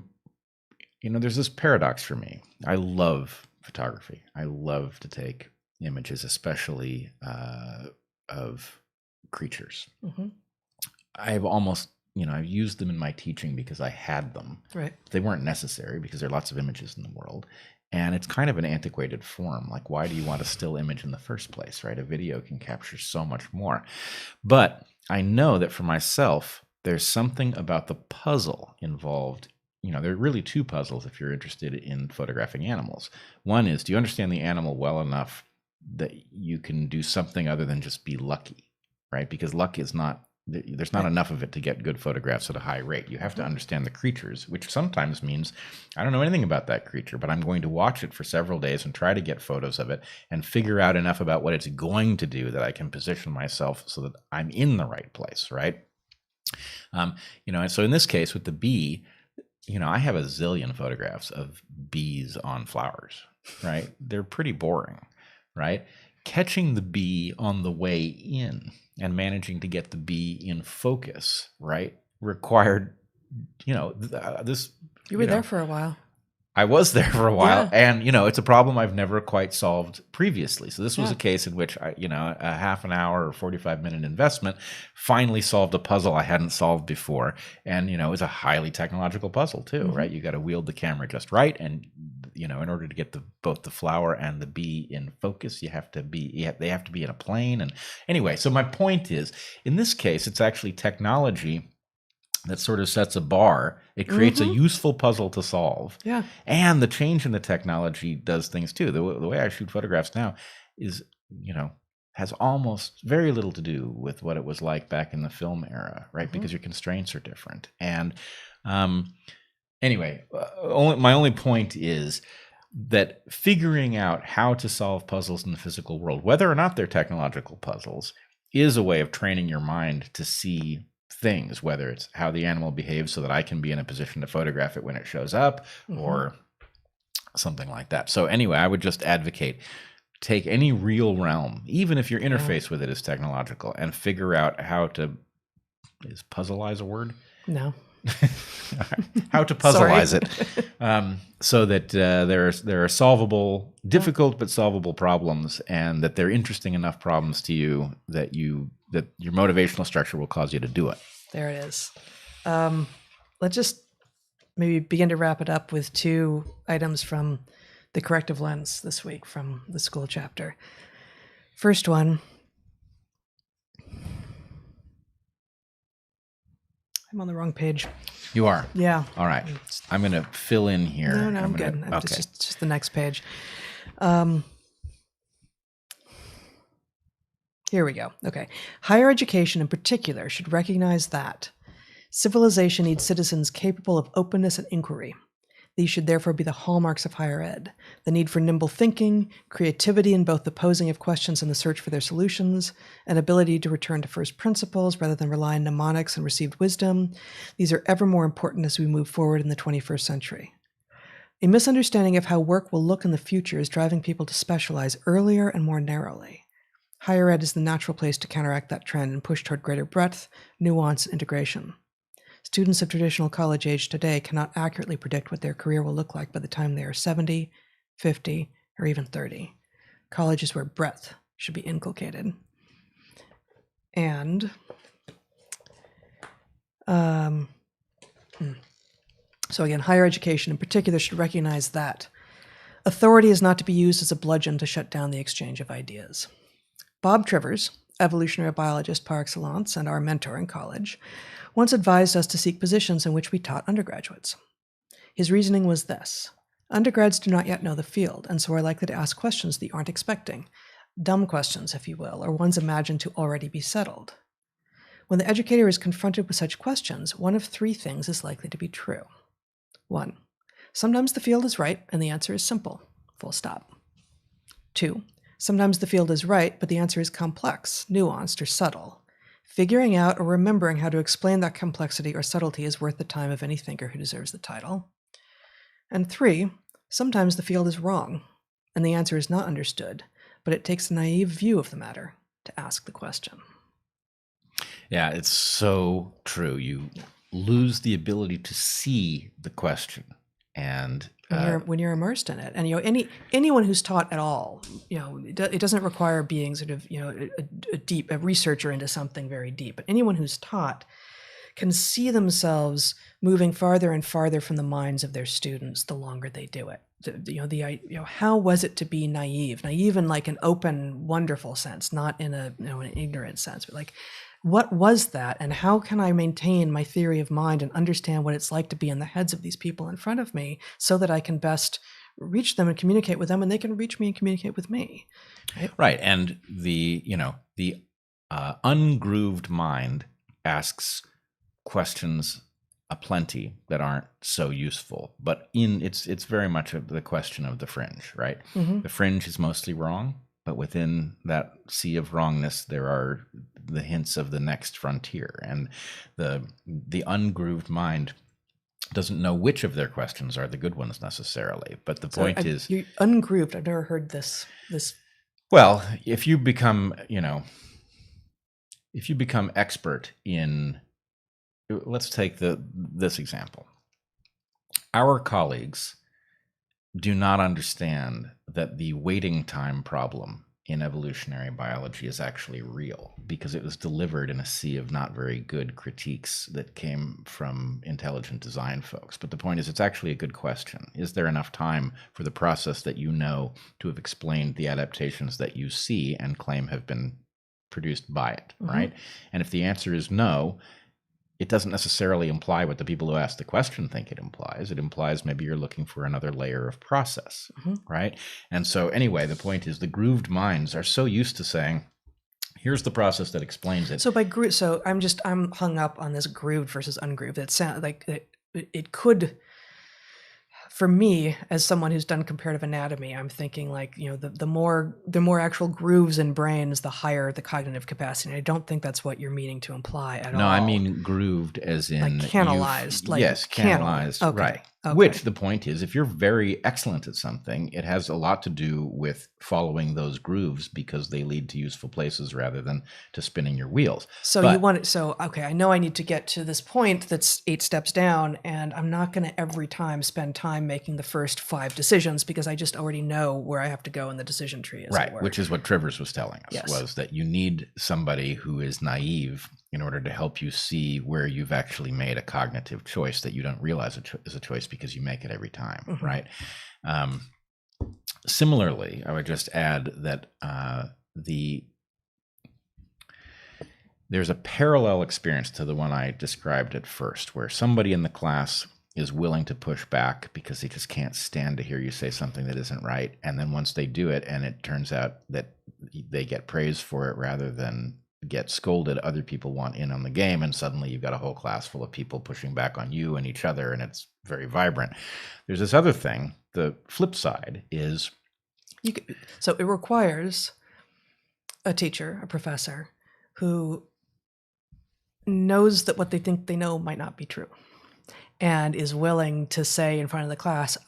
And there's this paradox for me. I love photography. I love to take images, especially of creatures. Mm-hmm. I've almost, I've used them in my teaching because I had them. Right. They weren't necessary because there are lots of images in the world. And it's kind of an antiquated form. Like, why do you want a still image in the first place, right? A video can capture so much more. But I know that for myself, there's something about the puzzle involved. There are really two puzzles if you're interested in photographing animals. One is, do you understand the animal well enough that you can do something other than just be lucky? Right? Because luck is there's not enough of it to get good photographs at a high rate. You have to understand the creatures, which sometimes means I don't know anything about that creature, but I'm going to watch it for several days and try to get photos of it and figure out enough about what it's going to do that I can position myself so that I'm in the right place, right? And so in this case with the bee, I have a zillion photographs of bees on flowers, right? They're pretty boring, right? Catching the bee on the way in and managing to get the bee in focus, right, required, this. You were there for a while. I was there for a while, yeah. And it's a problem I've never quite solved previously. So this was a case in which a half an hour or 45-minute investment finally solved a puzzle I hadn't solved before, and it was a highly technological puzzle too, mm-hmm. right? You got to wield the camera just right, and in order to get both the flower and the bee in focus, they have to be in a plane. And anyway, so my point is, in this case, it's actually technology that sort of sets a bar. It creates a useful puzzle to solve. Yeah. And the change in the technology does things too. The way I shoot photographs now is, has almost very little to do with what it was like back in the film era, right? Mm-hmm. Because your constraints are different. And anyway, my only point is that figuring out how to solve puzzles in the physical world, whether or not they're technological puzzles, is a way of training your mind to see things, whether it's how the animal behaves so that I can be in a position to photograph it when it shows up, mm-hmm. or something like that. So anyway, I would just advocate, take any real realm, even if your interface with it is technological, and figure out how to, is puzzleize a word? No. how to puzzleize it, so that there are solvable, difficult but solvable problems, and that they're interesting enough problems to you that your motivational structure will cause you to do it. There it is. Let's just maybe begin to wrap it up with 2 items from the Corrective lens this week from the school chapter. First one. I'm on the wrong page. You are? Yeah. All right. I'm going to fill in here. No, I'm good. Okay. It's just the next page. Here we go. Okay. Higher education in particular should recognize that civilization needs citizens capable of openness and inquiry. These should therefore be the hallmarks of higher ed. The need for nimble thinking, creativity in both the posing of questions and the search for their solutions, an ability to return to first principles rather than rely on mnemonics and received wisdom. These are ever more important as we move forward in the 21st century. A misunderstanding of how work will look in the future is driving people to specialize earlier and more narrowly. Higher ed is the natural place to counteract that trend and push toward greater breadth, nuance, and integration. Students of traditional college age today cannot accurately predict what their career will look like by the time they are 70, 50, or even 30. College is where breadth should be inculcated. And so again, higher education in particular should recognize that authority is not to be used as a bludgeon to shut down the exchange of ideas. Bob Trivers, evolutionary biologist par excellence and our mentor in college, once advised us to seek positions in which we taught undergraduates. His reasoning was this: undergrads do not yet know the field, and so are likely to ask questions that you aren't expecting, dumb questions, if you will, or ones imagined to already be settled. When the educator is confronted with such questions, one of 3 things is likely to be true. 1, sometimes the field is right, and the answer is simple, full stop. 2, sometimes the field is right, but the answer is complex, nuanced, or subtle. Figuring out or remembering how to explain that complexity or subtlety is worth the time of any thinker who deserves the title. And 3, sometimes the field is wrong, and the answer is not understood, but it takes a naive view of the matter to ask the question. Yeah, it's so true. You lose the ability to see the question, and when you're immersed in it. And anyone who's taught at all, it doesn't require being sort of a researcher into something very deep, but anyone who's taught can see themselves moving farther and farther from the minds of their students the longer they do it. How was it to be naive in like an open, wonderful sense, not in an ignorant sense, but like, what was that, and how can I maintain my theory of mind and understand what it's like to be in the heads of these people in front of me so that I can best reach them and communicate with them, and they can reach me and communicate with me. Right. And the ungrooved mind asks questions aplenty that aren't so useful, but it's very much the question of the fringe, right? Mm-hmm. The fringe is mostly wrong, but within that sea of wrongness, there are the hints of the next frontier. And the ungrooved mind doesn't know which of their questions are the good ones necessarily. But the point is, you're ungrooved. I've never heard this. Well, if you become expert in, let's take this example. Our colleagues do not understand that the waiting time problem in evolutionary biology is actually real, because it was delivered in a sea of not very good critiques that came from intelligent design folks. But the point is, it's actually a good question. Is there enough time for the process that you know to have explained the adaptations that you see and claim have been produced by it, mm-hmm. right? And if the answer is no, it doesn't necessarily imply what the people who ask the question think it implies. It implies maybe you're looking for another layer of process, mm-hmm. right? And so anyway, the point is, the grooved minds are so used to saying, here's the process that explains it. So I'm hung up on this grooved versus ungrooved. It sounds like it could, for me, as someone who's done comparative anatomy, I'm thinking like, the more actual grooves in brains, the higher the cognitive capacity. I don't think that's what you're meaning to imply at all. No, I mean grooved as in like canalized, like yes, canalized, okay. right. Okay. Which the point is, if you're very excellent at something, it has a lot to do with following those grooves because they lead to useful places rather than to spinning your wheels. So okay, I know I need to get to this point that's 8 steps down, and I'm not going to every time spend time making the first 5 decisions because I just already know where I have to go in the decision tree. Right, which is what Trivers was telling us, Yes. was that you need somebody who is naive in order to help you see where you've actually made a cognitive choice that you don't realize is a choice because you make it every time, Mm-hmm. right? Similarly, I would just add that there's a parallel experience to the one I described at first, where somebody in the class is willing to push back because they just can't stand to hear you say something that isn't right. And then once they do it and it turns out that they get praise for it rather than get scolded, other people want in on the game, and suddenly you've got a whole class full of people pushing back on you and each other, and it's very vibrant. There's this other thing. The flip side is so it requires a teacher, a professor, who knows that what they think they know might not be true and is willing to say in front of the class,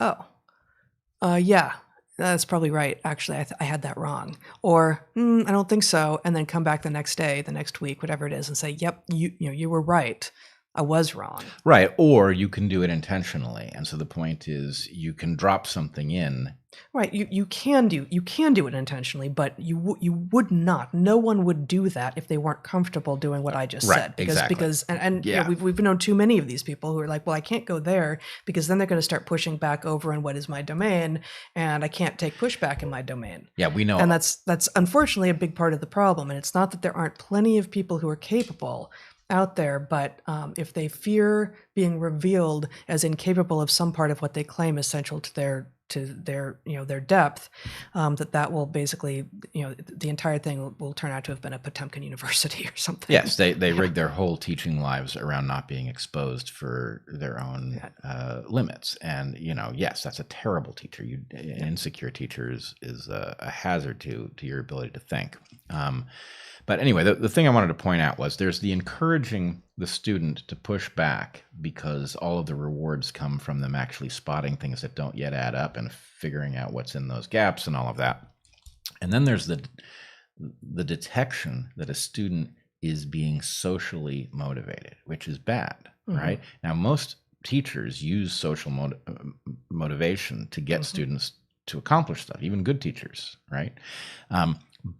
yeah, that's probably right. Actually, I had that wrong. Or, I don't think so. And then come back the next day, the next week, whatever it is, and say, yep, you were right. I was wrong. Right. Or you can do it intentionally. And so the point is you can drop something in. Right. You can do it intentionally, but you would not. No one would do that if they weren't comfortable doing what I just said. Because yeah. We've known too many of these people who are like, well, I can't go there because then they're going to start pushing back over on what is my domain, and I can't take pushback in my domain. Yeah, we know. And that's unfortunately a big part of the problem. And it's not that there aren't plenty of people who are capable out there, but if they fear being revealed as incapable of some part of what they claim is central to their depth, that will basically, the entire thing will turn out to have been a Potemkin University or something. Yes, they rig their whole teaching lives around not being exposed for their own limits. And, yes, that's a terrible teacher. An insecure teacher is a hazard to your ability to think. But anyway, the thing I wanted to point out was there's the encouraging the student to push back because all of the rewards come from them actually spotting things that don't yet add up and figuring out what's in those gaps and all of that. And then there's the detection that a student is being socially motivated, which is bad, right? Now, most teachers use social motivation to get students to accomplish stuff, even good teachers, right?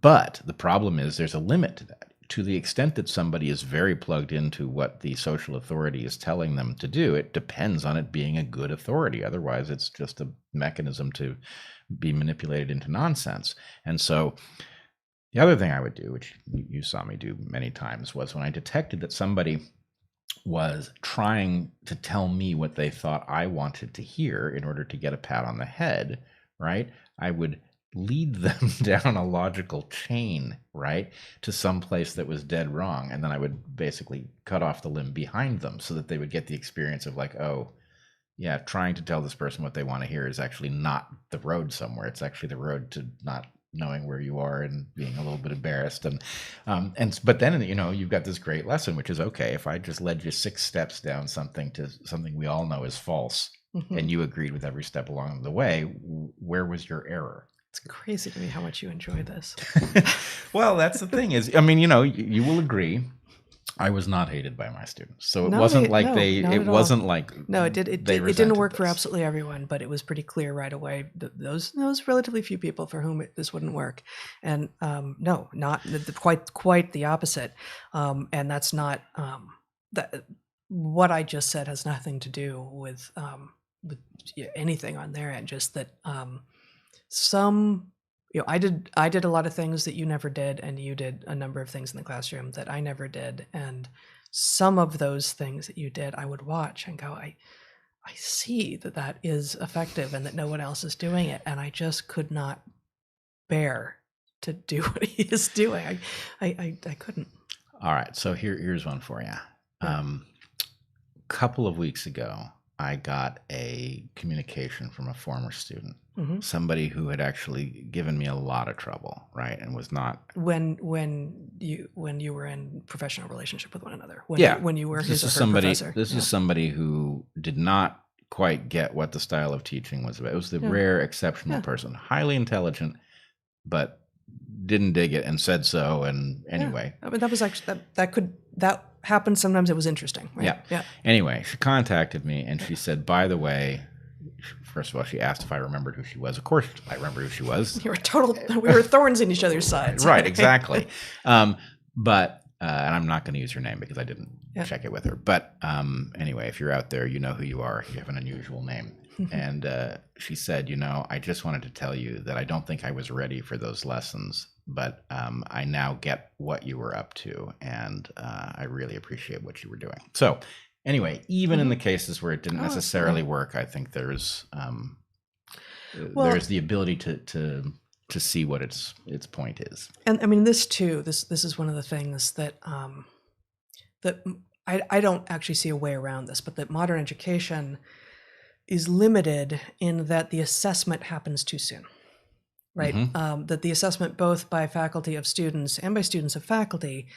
But the problem is there's a limit to that. To the extent that somebody is very plugged into what the social authority is telling them to do, it depends on it being a good authority. Otherwise, it's just a mechanism to be manipulated into nonsense. And so the other thing I would do, which you saw me do many times, was when I detected that somebody was trying to tell me what they thought I wanted to hear in order to get a pat on the head, right? I would lead them down a logical chain, right, to some place that was dead wrong. And then I would basically cut off the limb behind them so that they would get the experience of like, oh, yeah, trying to tell this person what they want to hear is actually not the road somewhere. It's actually the road to not knowing where you are and being a little bit embarrassed. But then, you've got this great lesson, which is, okay, if I just led you 6 steps down something to something we all know is false, and you agreed with every step along the way, where was your error? It's crazy to me how much you enjoy this. Well, that's the thing is, you will agree, I was not hated by my students. So it wasn't like it didn't work for absolutely everyone, but it was pretty clear right away that those relatively few people for whom this wouldn't work. And no, not quite the opposite. And that's not that what I just said has nothing to do with anything on their end, just that I did a lot of things that you never did, and you did a number of things in the classroom that I never did. And some of those things that you did, I would watch and go, I see that is effective and that no one else is doing it. And I just could not bear to do what he is doing. I couldn't. All right. So here's one for you. Couple of weeks ago, I got a communication from a former student, Mm-hmm. somebody who had actually given me a lot of trouble, right? And was not. When you were in professional relationship with one another, when you were This his or is her somebody. professor. This is somebody who did not quite get what the style of teaching was about. It was the rare, exceptional person, highly intelligent, but didn't dig it and said so. And anyway, I mean, that was actually that happened sometimes. It was interesting, right? yeah. Anyway, she contacted me and she said, by the way, first of all, she asked if I remembered who she was. Of course, I remember who she was. We were thorns in each other's sides. Right, exactly. But and I'm not going to use her name because I didn't check it with her. But anyway, if you're out there, you know who you are. You have an unusual name. And she said, I just wanted to tell you that I don't think I was ready for those lessons, but I now get what you were up to, and I really appreciate what you were doing. So anyway, even in the cases where it didn't necessarily work, I think there's the ability to see what its point is. And I mean, this too, this is one of the things that that I don't actually see a way around this, but that modern education is limited in that the assessment happens too soon, right? That the assessment both by faculty of students and by students of faculty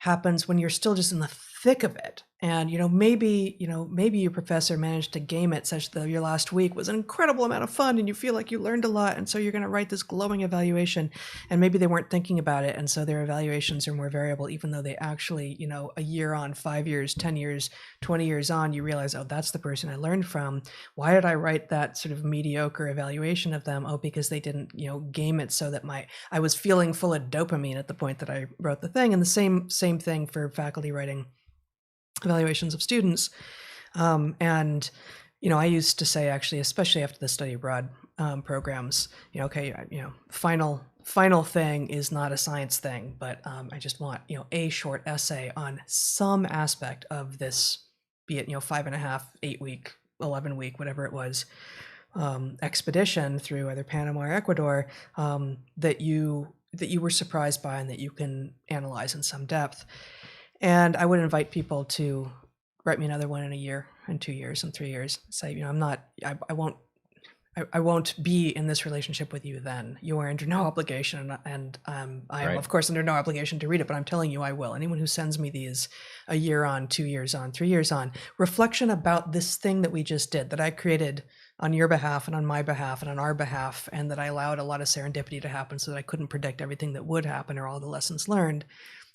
happens when you're still just in the thick of it. And, maybe your professor managed to game it such that your last week was an incredible amount of fun and you feel like you learned a lot. And so you're going to write this glowing evaluation, and maybe they weren't thinking about it. And so their evaluations are more variable, even though they actually, a year on, 5 years, 10 years, 20 years on, you realize, oh, that's the person I learned from. Why did I write that sort of mediocre evaluation of them? Oh, because they didn't, game it so that I was feeling full of dopamine at the point that I wrote the thing. And the same thing for faculty writing evaluations of students. And, I used to say, actually, especially after the study abroad programs, final thing is not a science thing, but I just want, a short essay on some aspect of this, be it, 5.5, 8 week, 11 week, whatever it was, expedition through either Panama or Ecuador, that you were surprised by and that you can analyze in some depth. And I would invite people to write me another one in a year, and 2 years, and 3 years. Say, I won't be in this relationship with you then. You are under no obligation, and I am, of course, under no obligation to read it, but I'm telling you I will. Anyone who sends me these a year on, 2 years on, 3 years on, reflection about this thing that we just did, that I created on your behalf and on my behalf and on our behalf, and that I allowed a lot of serendipity to happen so that I couldn't predict everything that would happen or all the lessons learned.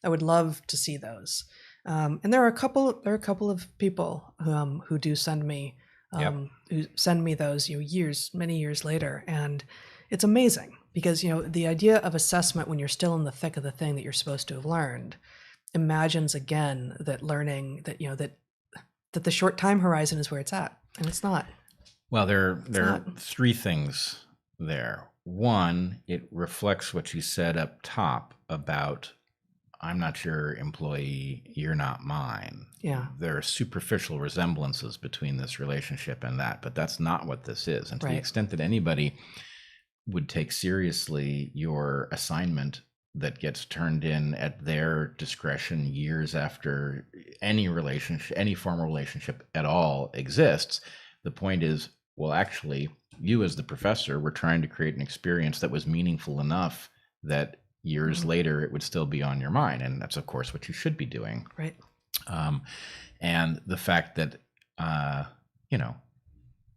I would love to see those. And there are a couple of people who do send me who send me those many years later, and it's amazing because the idea of assessment when you're still in the thick of the thing that you're supposed to have learned imagines again that learning that that the short time horizon is where it's at, and it's not. Well, there are three things there. One, it reflects what you said up top about, I'm not your employee, you're not mine. Yeah. There are superficial resemblances between this relationship and that, but that's not what this is. And to the extent that anybody would take seriously your assignment that gets turned in at their discretion years after any relationship, any formal relationship at all exists, the point is, well, actually, you as the professor were trying to create an experience that was meaningful enough that years later it would still be on your mind. And that's, of course, what you should be doing. Right. And the fact that,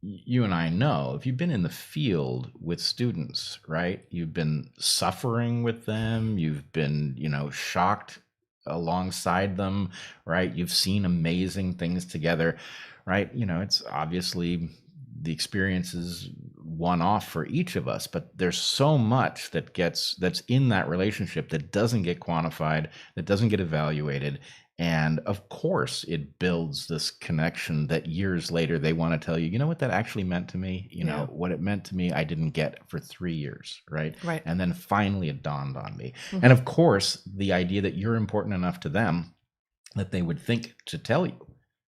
you and I know, if you've been in the field with students, right, you've been suffering with them, you've been, shocked alongside them, right? You've seen amazing things together, right? It's obviously the experience is one-off for each of us, but there's so much that's in that relationship that doesn't get quantified, that doesn't get evaluated. And of course it builds this connection that years later they want to tell you, what that actually meant to me, what it meant to me, I didn't get for 3 years. Right. And then finally it dawned on me. And of course, the idea that you're important enough to them that they would think to tell you,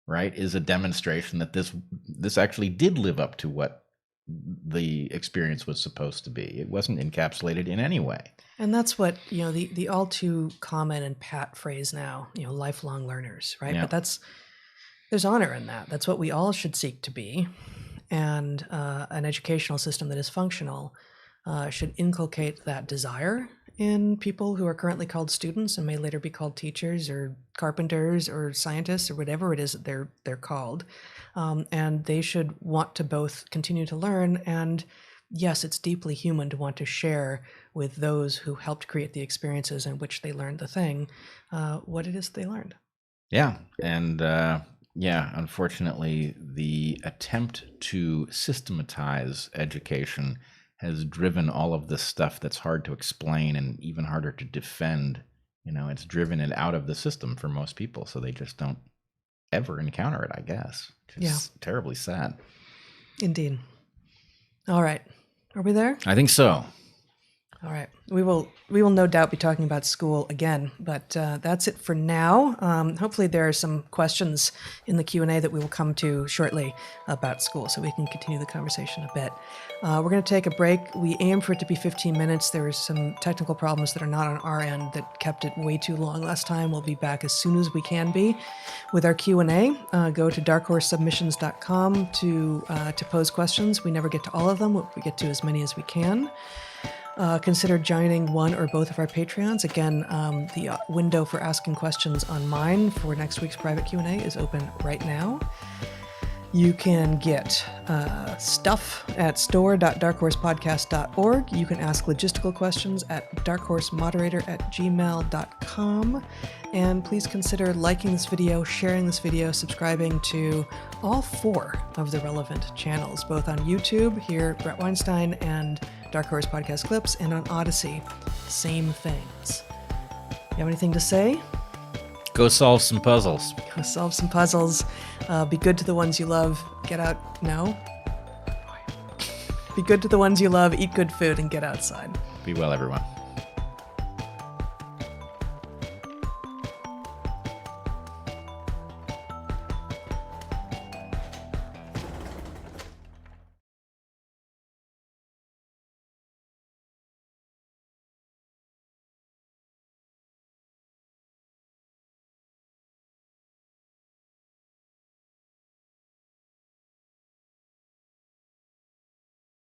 right, is a demonstration that this actually did live up to what the experience was supposed to be. It wasn't encapsulated in any way. And that's what, the all too common and pat phrase now, lifelong learners, right? Yeah. But There's honor in that. That's what we all should seek to be. And an educational system that is functional should inculcate that desire in people who are currently called students and may later be called teachers or carpenters or scientists or whatever it is that they're called. And they should want to both continue to learn, and yes, it's deeply human to want to share with those who helped create the experiences in which they learned the thing, what it is they learned. Yeah. And unfortunately, the attempt to systematize education has driven all of this stuff that's hard to explain and even harder to defend. It's driven it out of the system for most people, so they just don't ever encounter it, I guess. It's terribly sad. Indeed. All right. Are we there? I think so. All right. We will no doubt be talking about school again, but that's it for now. Hopefully there are some questions in the Q&A that we will come to shortly about school, so we can continue the conversation a bit. We're going to take a break. We aim for it to be 15 minutes. There were some technical problems that are not on our end that kept it way too long last time. We'll be back as soon as we can be with our Q&A. Go to darkhorsesubmissions.com to pose questions. We never get to all of them. We get to as many as we can. Consider joining one or both of our Patreons. Again, the window for asking questions on mine for next week's private Q&A is open right now. You can get stuff at store.darkhorsepodcast.org. You can ask logistical questions at darkhorsemoderator@gmail.com. And please consider liking this video, sharing this video, subscribing to all 4 of the relevant channels, both on YouTube, here, Bret Weinstein, and Dark Horse Podcast Clips, and on Odyssey. Same things. You have anything to say? Go solve some puzzles. Go solve some puzzles. Be good to the ones you love. Get out. No? Be good to the ones you love. Eat good food and get outside. Be well, everyone.